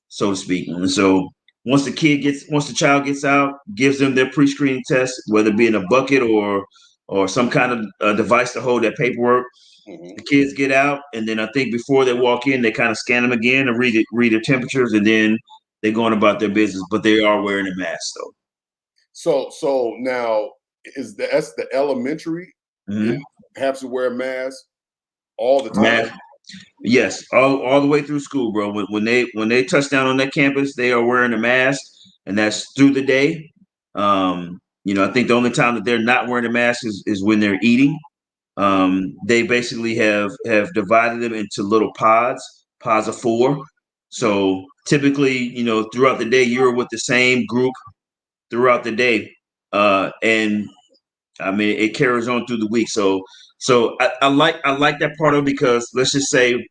so to speak. And so once the child gets out, gives them their pre-screening test, whether it be in a bucket or some kind of device to hold that paperwork. Mhm. The kids get out, and then I think before they walk in, they kind of scan them again and read their temperatures, and then they're going about their business. But they are wearing a mask, though. So now that's the elementary Mhm. have to wear a mask all the time. Mask, yes, all the way through school, bro. When they touch down on that campus, they are wearing a mask, and that's through the day. I think the only time that they're not wearing a mask is when they're eating. They basically have divided them into little pods of four. So typically, throughout the day, you're with the same group throughout the day, and I mean it carries on through the week. So I like that part of it because let's just say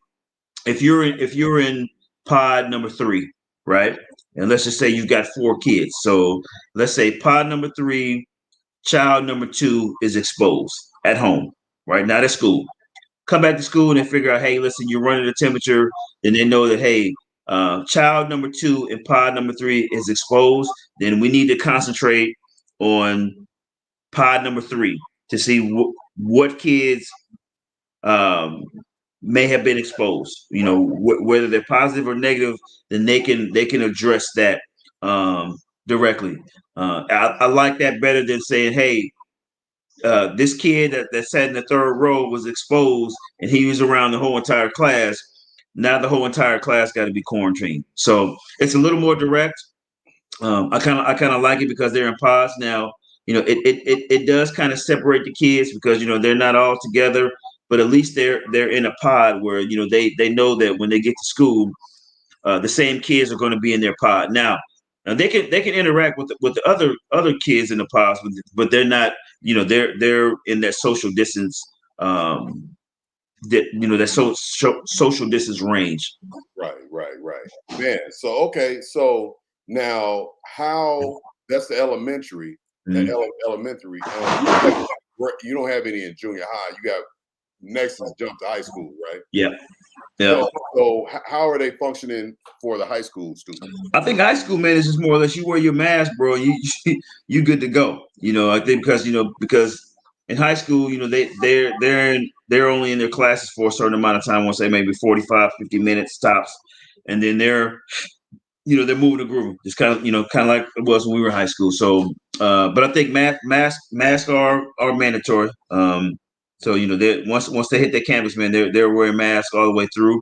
if you're in pod number 3, right, and let's just say you've got 4 kids. So let's say pod number 3, child number 2 is exposed at home, right, not at school. Come back to school and they figure out, hey, listen, you're running the temperature. Then they know that, hey, child number 2 and pod number 3 is exposed. Then we need to concentrate on pod number 3 to see what kids um, may have been exposed. Whether they're positive or negative, then they can address that directly. I like that better than saying, hey, this kid that sat in the third row was exposed and he was around the whole entire class. Now the whole entire class got to be quarantined. So it's a little more direct. I kind of like it because they're in pods now. It does kind of separate the kids because they're not all together, but at least they're in a pod where they know that when they get to school, the same kids are going to be in their pod. Now they can interact with the other kids in the pods, but they're not. They're in that social distance. That social distance range. Right. Man, so okay, so now how that's the elementary, that Mhm. elementary. You don't have any in junior high. You got next is jump to high school, right? Yeah, yeah. So how are they functioning for the high school students? I think high school, man, is just more or less you wear your mask, bro. You good to go. I think because in high school, they're only in their classes for a certain amount of time. I want to say maybe 45, 50 minutes tops, and then they're moving to groove. It's kind of like it was when we were in high school. So, but I think masks are mandatory. So they once they hit their campus, man, they're wearing masks all the way through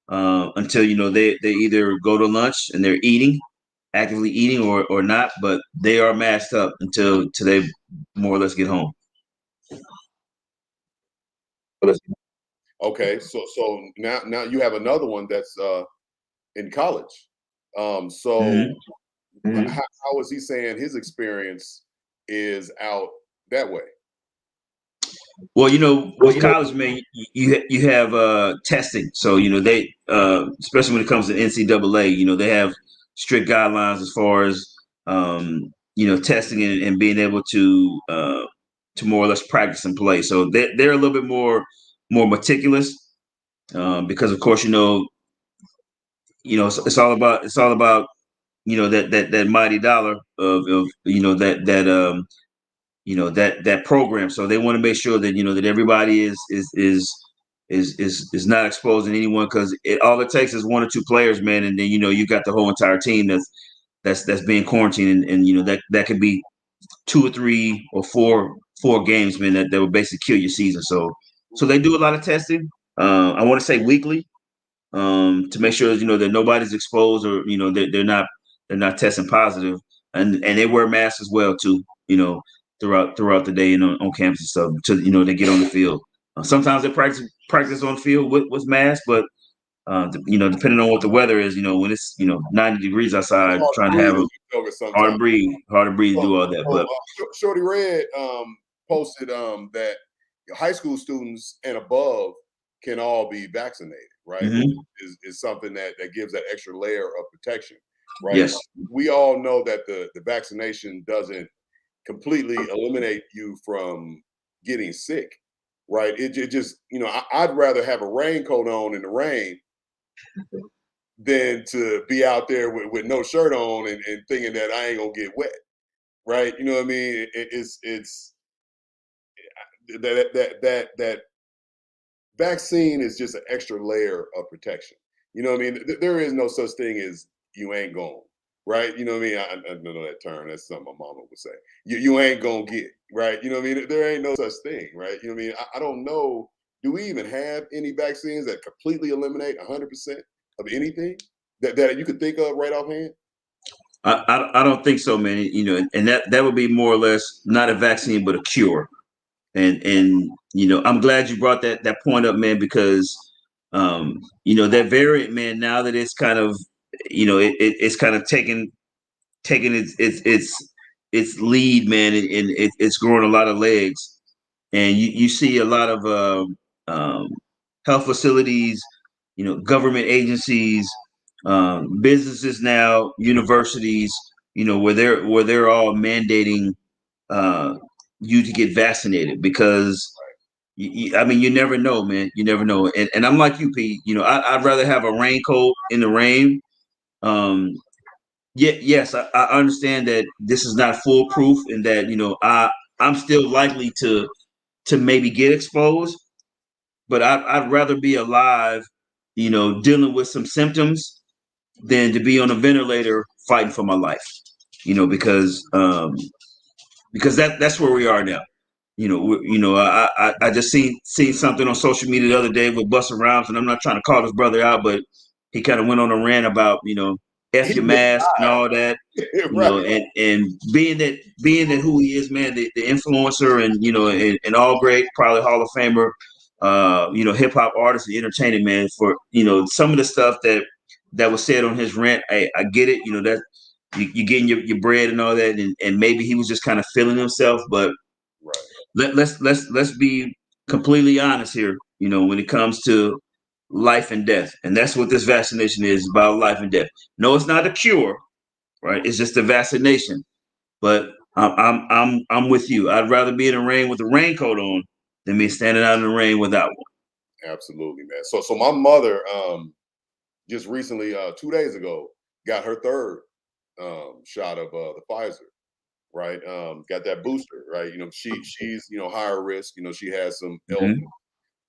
until they either go to lunch and they're actively eating or not, but they are masked up until they more or less get home. Okay, so now you have another one that's in college. So Mhm. how is he saying his experience is out that way? Well, with college, man, you have testing. So they especially when it comes to NCAA, they have strict guidelines as far as testing and being able to more or less practice and play. So they're a little bit more meticulous because of course it's all about that mighty dollar of that program. So they want to make sure that that everybody is not exposing anyone because all it takes is 1 or 2 players, man, and then you got the whole entire team that's being quarantined, and that could be 2 or 3 or 4 games, man, that would basically kill your season. So they do a lot of testing. I want to say weekly, to make sure that nobody's exposed or they're not testing positive, and they wear masks as well too. Throughout the day and on campus and stuff to they get on the field. Sometimes they practice on the field with masks, but depending on what the weather is, when it's 90 degrees It's outside, hard to trying to breathe have in a October hard sometimes. to breathe, So, do all that. But Shorty Red posted that high school students and above can all be vaccinated, right? Which mhm, is something that gives that extra layer of protection, right? yes, We all know that the vaccination doesn't completely eliminate you from getting sick, right? It just I'd rather have a raincoat on in the rain than to be out there with no shirt on and thinking that I ain't gonna get wet, right? You know what I mean? It's that vaccine is just an extra layer of protection. You know what I mean? There is no such thing as you ain't going, right? You know what I mean? I know that term. That's something my mama would say. You ain't gonna get, right? You know what I mean? There ain't no such thing, right? You know what I mean? I don't know. Do we even have any vaccines that completely eliminate 100% of anything that you could think of right offhand? I don't think so, man. You know, and that would be more or less not a vaccine, but a cure. And you know, I'm glad you brought that point up, man, because you know, that variant, man, now that it's kind of, you know, it's kind of taking its lead, man, and it's growing a lot of legs, and you see a lot of um, health facilities, you know, government agencies, businesses now, universities, you know, where they're all mandating uh, you to get vaccinated because I mean, you never know, man. You never know. And I'm like you, Pete. You know, I'd rather have a raincoat in the rain. Um, yes, I understand that this is not foolproof, and that you know I'm still likely to maybe get exposed, but I'd rather be alive, you know, dealing with some symptoms than to be on a ventilator fighting for my life. You know, because that's where we are now. You know, I just seen something on social media the other day with Busta Rhymes, and I'm not trying to call his brother out, but he kind of went on a rant about, you know, f He your just mask and all that, died, you know, right? and being that who he is, man, the influencer, and you know, and all great, probably Hall of Famer, you know, hip hop artist and entertainer, man, for you know some of the stuff that was said on his rant. I get it, you know, that you getting your bread and all that, and maybe he was just kind of feeling himself, but Right. let's be completely honest here. You know, when it comes to life and death, and that's what this vaccination is about: life and death. No, it's not a cure, right? It's just a vaccination. But I'm with you. I'd rather be in the rain with a raincoat on than me standing out in the rain without one. Absolutely, man. So my mother just recently, 2 days ago, got her third shot of the Pfizer. Right, got that booster. Right, you know she's higher risk. You know she has some Hmm. ailment,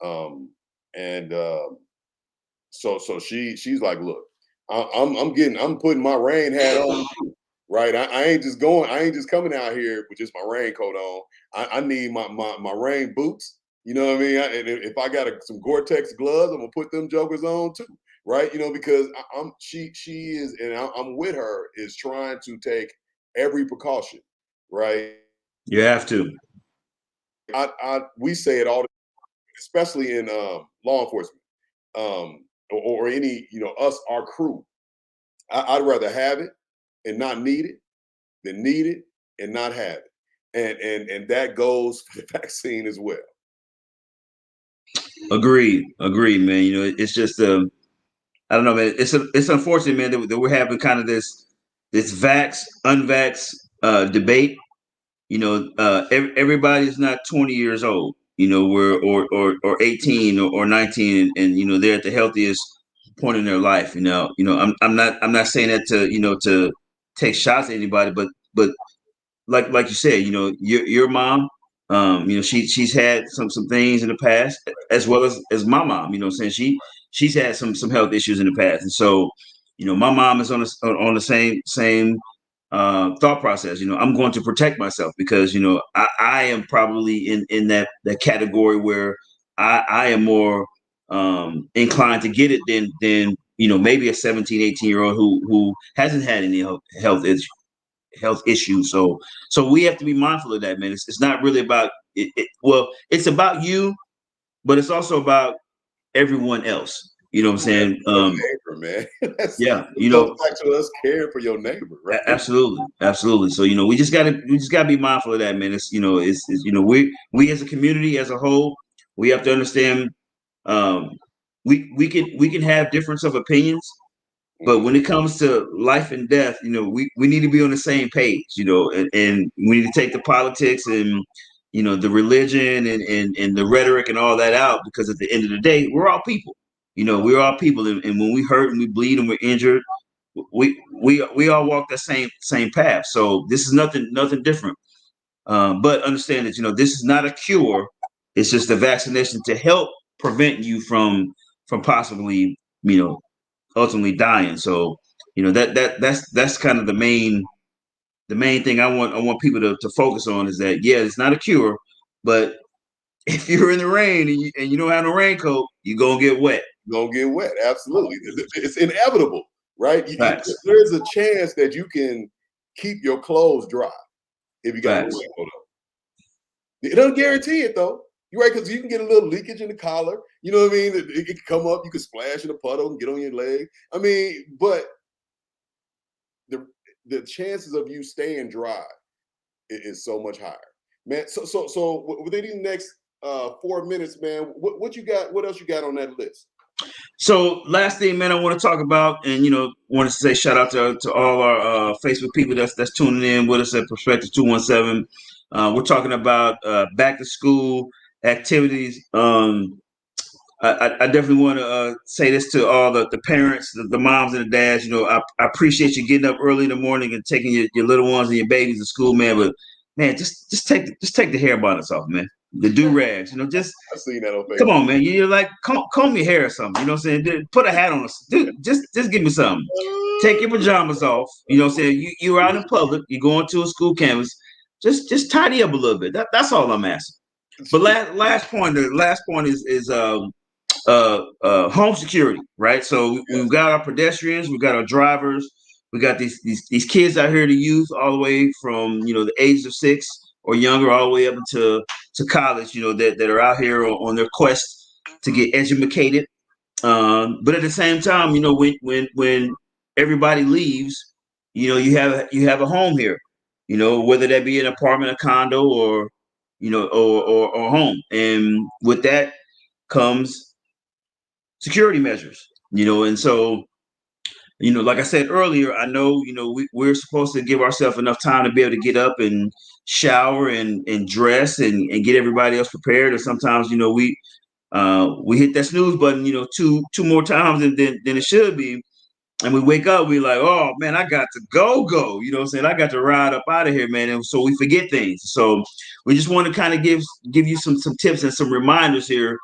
um, and so she's like, look, I'm putting my rain hat on. Right, I ain't just going. I ain't just coming out here with just my raincoat on. I need my rain boots. You know what I mean? And if I got some Gore-Tex gloves, I'm gonna put them jokers on too. Right, you know, because she is, and I'm with her, is trying to take every precaution. Right, You have to. we say it all, especially in law enforcement, or any, us, our crew. I'd rather have it and not need it than need it and not have it, and that goes for the vaccine as well. Agreed, man. You know, it's just I don't know, man. It's unfortunate, man, that we're having kind of this vax unvax debate. You know, everybody's not 20 years old. You know, we're or 18 or 19, and you know they're at the healthiest point in their life. I'm not saying that to take shots at anybody, but like you said, you know, your mom, you know, she's had some things in the past, as well as my mom. You know, saying she's had some health issues in the past, and so you know, my mom is on the same thought process. You know, I'm going to protect myself because you know I am probably in that category where I am more inclined to get it than you know maybe a 17, 18 year old who hasn't had any health issues. So we have to be mindful of that, man. It's not really about it. Well, it's about you, but it's also about everyone else. You know what I'm saying? Your neighbor, man. Yeah, It you goes know, back to us caring for your neighbor, right? absolutely. So you know, we just gotta be mindful of that, man. It's you know, it's you know, we as a community as a whole, we have to understand. Um, we can have difference of opinions, but Mhm. when it comes to life and death, you know, we need to be on the same page, you know, and we need to take the politics and, you know, the religion and the rhetoric and all that out because at the end of the day, we're all people. We're all people, and when we hurt and we bleed and we're injured, we all walk that same path. So this is nothing different. But understand that this is not a cure. It's just a vaccination to help prevent you from possibly ultimately dying. So that's kind of the main thing I want people to focus on is that it's not a cure, but if you're in the rain and you don't have no raincoat, you're gonna get wet. You're gonna get wet. Absolutely, it's inevitable, right? Facts. There's a chance that you can keep your clothes dry if you got a Facts. raincoat on. It doesn't guarantee it though. You're right, because you can get a little leakage in the collar. You know what I mean? It can come up. You can splash in a puddle and get on your leg. I mean, but the chances of you staying dry is so much higher, man. So within these next 4 minutes, man, what you got? What else you got on that list? So last thing, man, I want to talk about, and want to say shout out to all our Facebook people that's tuning in with us at Perspective 217. We're talking about back to school activities. I definitely want to say this to all the parents, the moms and the dads. I appreciate you getting up early in the morning and taking your little ones and your babies to school, man. But man, just take the hair bonnets off, man. The do rags, just I've seen that on Facebook. Come on, man. You're like comb your hair or something. You know what I'm saying? Put a hat on. Just give me something. Take your pajamas off. You know what I'm saying? You're out in public. You're going to a school campus. Just tidy up a little bit. That's all I'm asking. But last point is home security, right? So we've got our pedestrians, we've got our drivers, we got these kids out here, the youth, all the way from the age of 6 or younger, all the way up to college, that are out here on their quest to get educated. But at the same time, when everybody leaves, you have a home here, whether that be an apartment, a condo, or or home, and with that comes security measures, and so, like I said earlier, I know, we're supposed to give ourselves enough time to be able to get up and shower and dress and get everybody else prepared. Or sometimes, we hit that snooze button, two more times than it should be. And we wake up, we like, oh man, I got to go. You know what I'm saying? I got to ride up out of here, man. And so we forget things. So we just want to kind of give you some tips and some reminders here,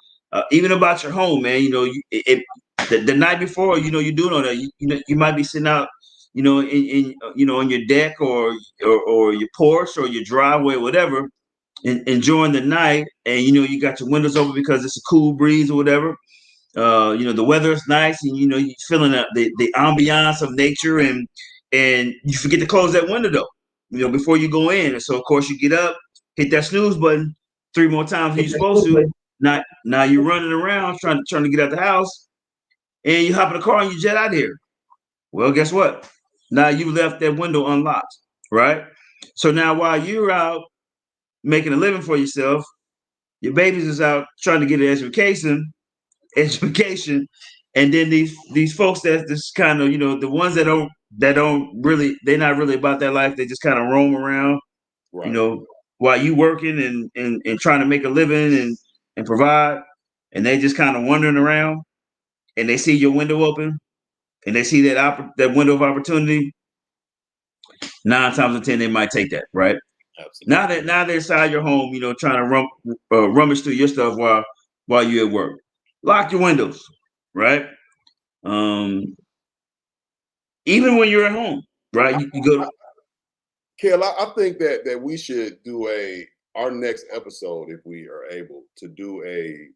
even about your home, man. The night before, you're doing all that. You might be sitting out, in on your deck or your porch or your driveway, whatever, enjoying the night, and you got your windows open because it's a cool breeze or whatever. The weather is nice, and you're feeling the ambiance of nature, and you forget to close that window though, before you go in. And so of course you get up, hit that snooze button 3 more times than you're supposed to. Now you're running around trying to get out the house, and you hop in the car and you jet out here. Well, guess what? Now you left that window unlocked, right? So now while you're out making a living for yourself, your babies is out trying to get an education, and then these folks that just kind of, the ones that don't really, they're not really about that life. They just kind of roam around, Right. while you working and trying to make a living and provide, and they just kind of wandering around, and they see your window open, and they see that window of opportunity. 9 times out of 10, they might take that, right? Absolutely. Now they're inside your home, trying to rummage through your stuff while you're at work. Lock your windows, right? Even when you're at home, right? You go to, Kel, I think that we should do our next episode, if we are able to do a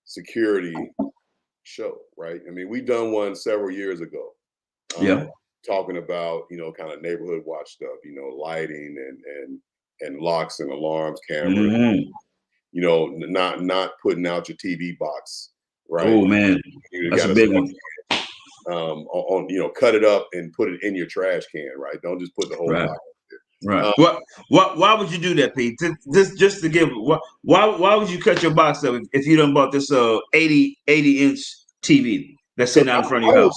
security show, right? I mean, we done one several years ago. Yeah. Talking about, kind of neighborhood watch stuff, lighting and locks and alarms, cameras, not putting out your TV box, right? Oh man, that's a big one. Cut it up and put it in your trash can, right? Don't just put the whole box. Right. Why would you do that, Pete? Just to give. Why would you cut your box up if you done bought this 80-inch TV that's sitting out in front of your house?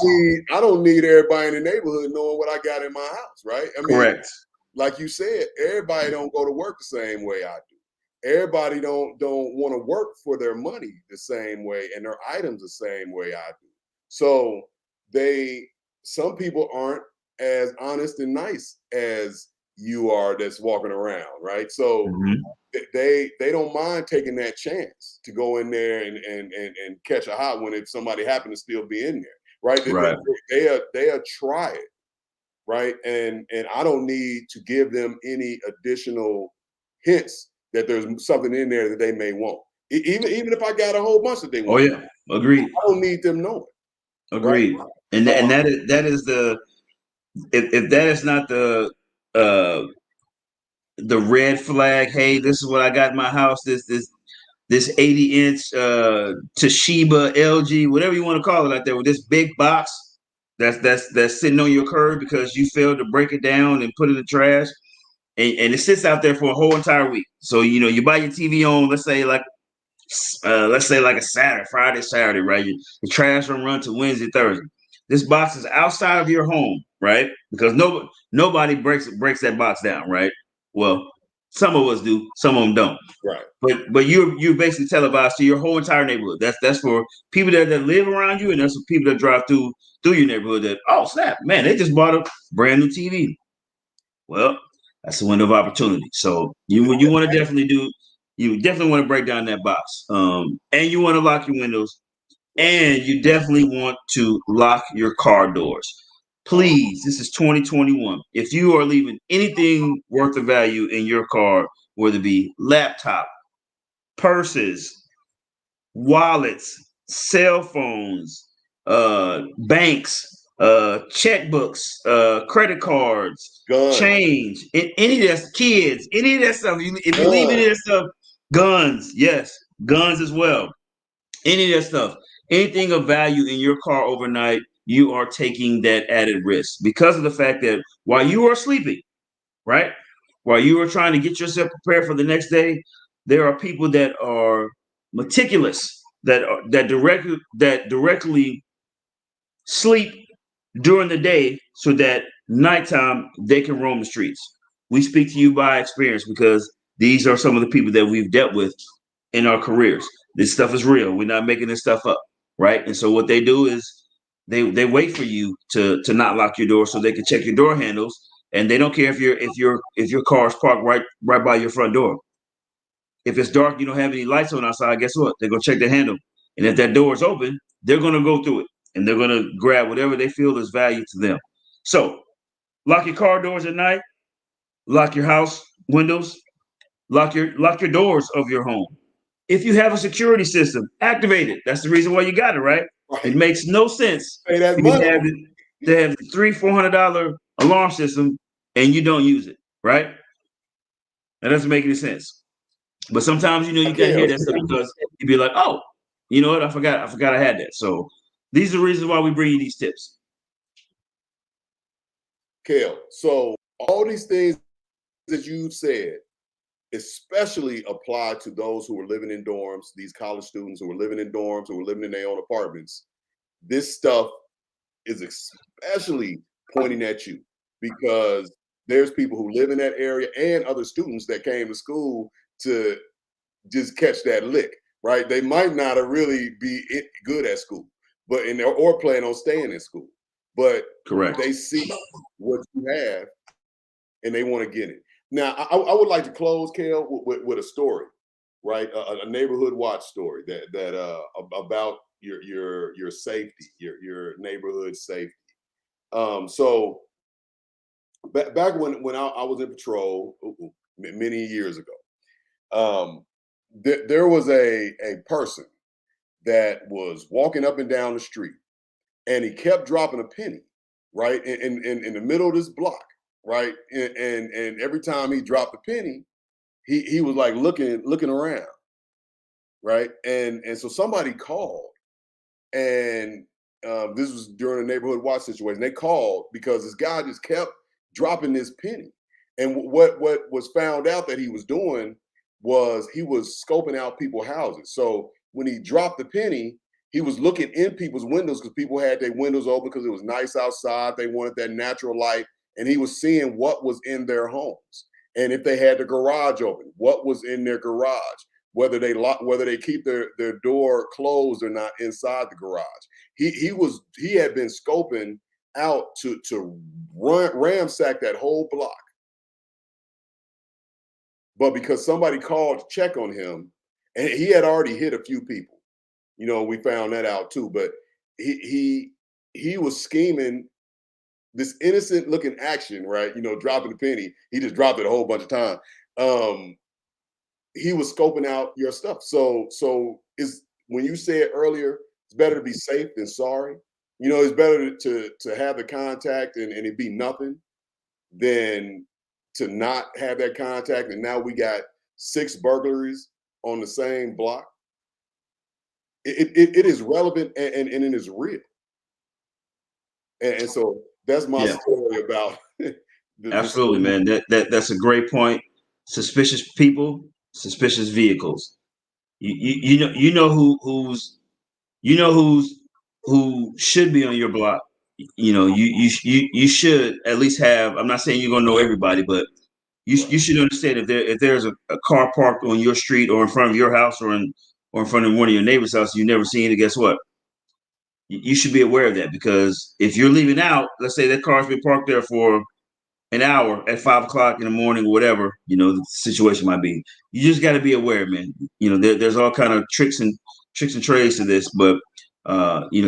I don't need everybody in the neighborhood knowing what I got in my house, right? I mean, correct. Like you said, everybody don't go to work the same way I do. everybody don't want to work for their money the same way and their items the same way I do. So some people aren't as honest and nice as you are that's walking around, right? So Mhm. they don't mind taking that chance to go in there and catch a hot one if somebody happened to still be in there, right? Right. They'll try it, right? And I don't need to give them any additional hints that there's something in there that they may want. Even if I got a whole bunch that they Oh want, yeah. Agreed. I don't need them knowing, right? Agreed. And that is the if that is not uh the red flag, hey, this is what I got in my house, this 80-inch Toshiba, LG, whatever you want to call it out there, with this big box that's sitting on your curb because you failed to break it down and put it in the trash, and it sits out there for a whole entire week. So you buy your TV on, let's say like a Saturday, Friday, Saturday, right? The trash don't run to Wednesday, Thursday. This box is outside of your home, right? Because nobody breaks that box down, right? Well, some of us do, some of them don't. Right. But you're basically televised to your whole entire neighborhood. That's for people that live around you, and that's for people that drive through your neighborhood. That, oh snap, man, they just bought a brand new TV. Well, that's a window of opportunity. So you want to definitely do. You definitely want to break down that box, and you want to lock your windows, and you definitely want to lock your car doors. Please, this is 2021. If you are leaving anything worth of value in your car, whether it be laptop, purses, wallets, cell phones, banks, checkbooks, credit cards, Guns, change, any of that, kids, any of that stuff. If you leave any of that stuff, guns, yes, guns as well. Any of that stuff, anything of value in your car overnight, you are taking that added risk because of the fact that while you are sleeping, right? While you are trying to get yourself prepared for the next day, there are people that are meticulous that directly sleep during the day so that nighttime they can roam the streets. We speak to you by experience because these are some of the people that we've dealt with in our careers. This stuff is real. We're not making this stuff up, right? And so what they do is they wait for you to not lock your door so they can check your door handles, and they don't care if your car is parked right by your front door. If it's dark, you don't have any lights on outside. Guess what? They're gonna check the handle, and if that door is open, they're gonna go through it and they're gonna grab whatever they feel is value to them. So lock your car doors at night. Lock your house windows. Lock your doors of your home. If you have a security system, activate it. That's the reason why you got it, right? right? It makes no sense Pay that for you money. to have $300-400 alarm system and you don't use it, right? That doesn't make any sense. But sometimes you gotta hear that stuff because you'd be like, oh, you know what? I forgot I had that. So these are the reasons why we bring you these tips. Kale, so all these things that you said especially apply to those who are living in dorms, these college students who are living in dorms, who are living in their own apartments. This stuff is especially pointing at you because there's people who live in that area and other students that came to school to just catch that lick, right? They might not have really be good at school, but or plan on staying in school, but Correct. they see what you have and they want to get it. Now, I would like to close, Kale, with a story, right? A neighborhood watch story that about your safety, your neighborhood safety. So back when I was in patrol many years ago, there was a person that was walking up and down the street, and he kept dropping a penny, right in the middle of this block, right, and every time he dropped a penny, he was like looking around, right, and so somebody called, and this was during a neighborhood watch situation. They called because this guy just kept dropping this penny, and what was found out that he was doing was he was scoping out people's houses. So when he dropped the penny, he was looking in people's windows because people had their windows open because it was nice outside. They wanted that natural light, and he was seeing what was in their homes. And if they had the garage open, what was in their garage? Whether they keep their door closed or not inside the garage. He had been scoping out to ransack that whole block. But because somebody called to check on him, and he had already hit a few people, we found that out too. But he was scheming this innocent looking action, right? Dropping the penny. He just dropped it a whole bunch of times. He was scoping out your stuff. So is when you said earlier, it's better to be safe than sorry. It's better to have the contact and it be nothing than to not have that contact. And now we got 6 burglaries on the same block. It is relevant and it is real. And so that's my story about. Absolutely, man. That's a great point. Suspicious people, suspicious vehicles. You know who should be on your block. You should at least have. I'm not saying you're gonna know everybody, but you should understand if there's a car parked on your street or in front of your house or in front of one of your neighbor's house you've never seen it. Guess what? You should be aware of that, because if you're leaving out, let's say that car's been parked there for an hour at 5 o'clock in the morning or whatever, the situation might be. You just got to be aware, man. There's all kind of tricks and trades to this, but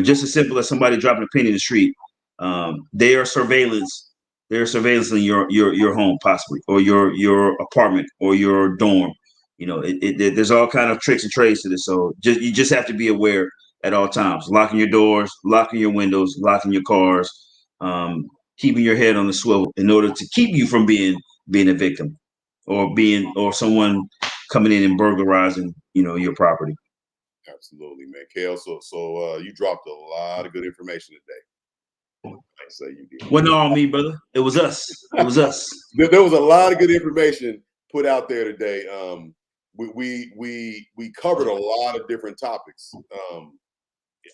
just as simple as somebody dropping a penny in the street, they are surveillance. They're surveillance in your home possibly, or your apartment or your dorm. There's all kind of tricks and trades to this. So you just have to be aware at all times. Locking your doors, locking your windows, locking your cars. Keeping your head on the swivel in order to keep you from being a victim or someone coming in and burglarizing, your property. Absolutely, man. Kale, so you dropped a lot of good information today. I say you did. Wasn't all me, brother. It was us. It was us. There was a lot of good information put out there today. We covered a lot of different topics,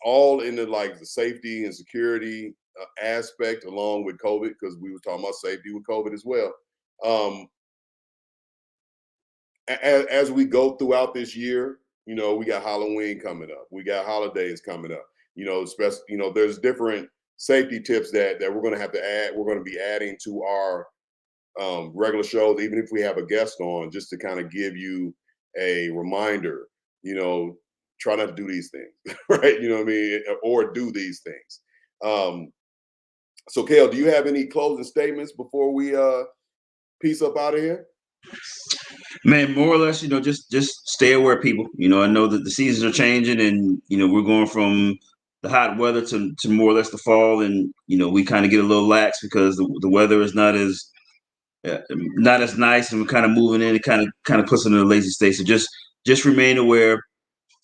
all in the safety and security aspect, along with COVID, because we were talking about safety with COVID as well. As we go throughout this year, we got Halloween coming up, we got holidays coming up. There's different safety tips that we're going to have to add. We're going to be adding to our regular shows, even if we have a guest on, just to kind of give you a reminder. Try not to do these things, right? Or do these things. So, Kale, do you have any closing statements before we peace up out of here? Man, more or less, just stay aware, people. I know that the seasons are changing, and we're going from the hot weather to more or less the fall, and we kind of get a little lax because the weather is not as nice, and we're kind of moving in. It kind of puts us in a lazy state. So just remain aware,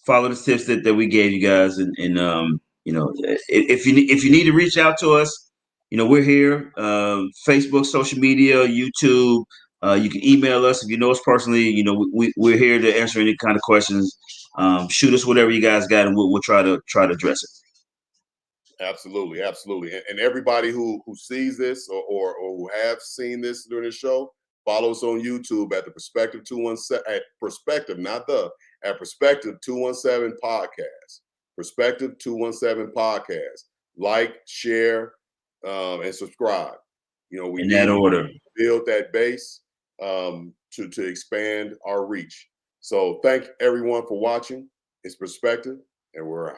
follow the tips that we gave you guys, and if you need to reach out to us. We're here, Facebook, social media, YouTube. You can email us if you know us personally. We're here to answer any kind of questions. Shoot us whatever you guys got, and we'll try to address it. Absolutely. And everybody who sees this or who have seen this during the show, follow us on YouTube at the Perspective 217 at Perspective, at Perspective 217 Podcast. Perspective 217 Podcast. Like, share, and subscribe. We in that order. Build that base to expand our reach. So thank everyone for watching. It's Perspective, and we're out.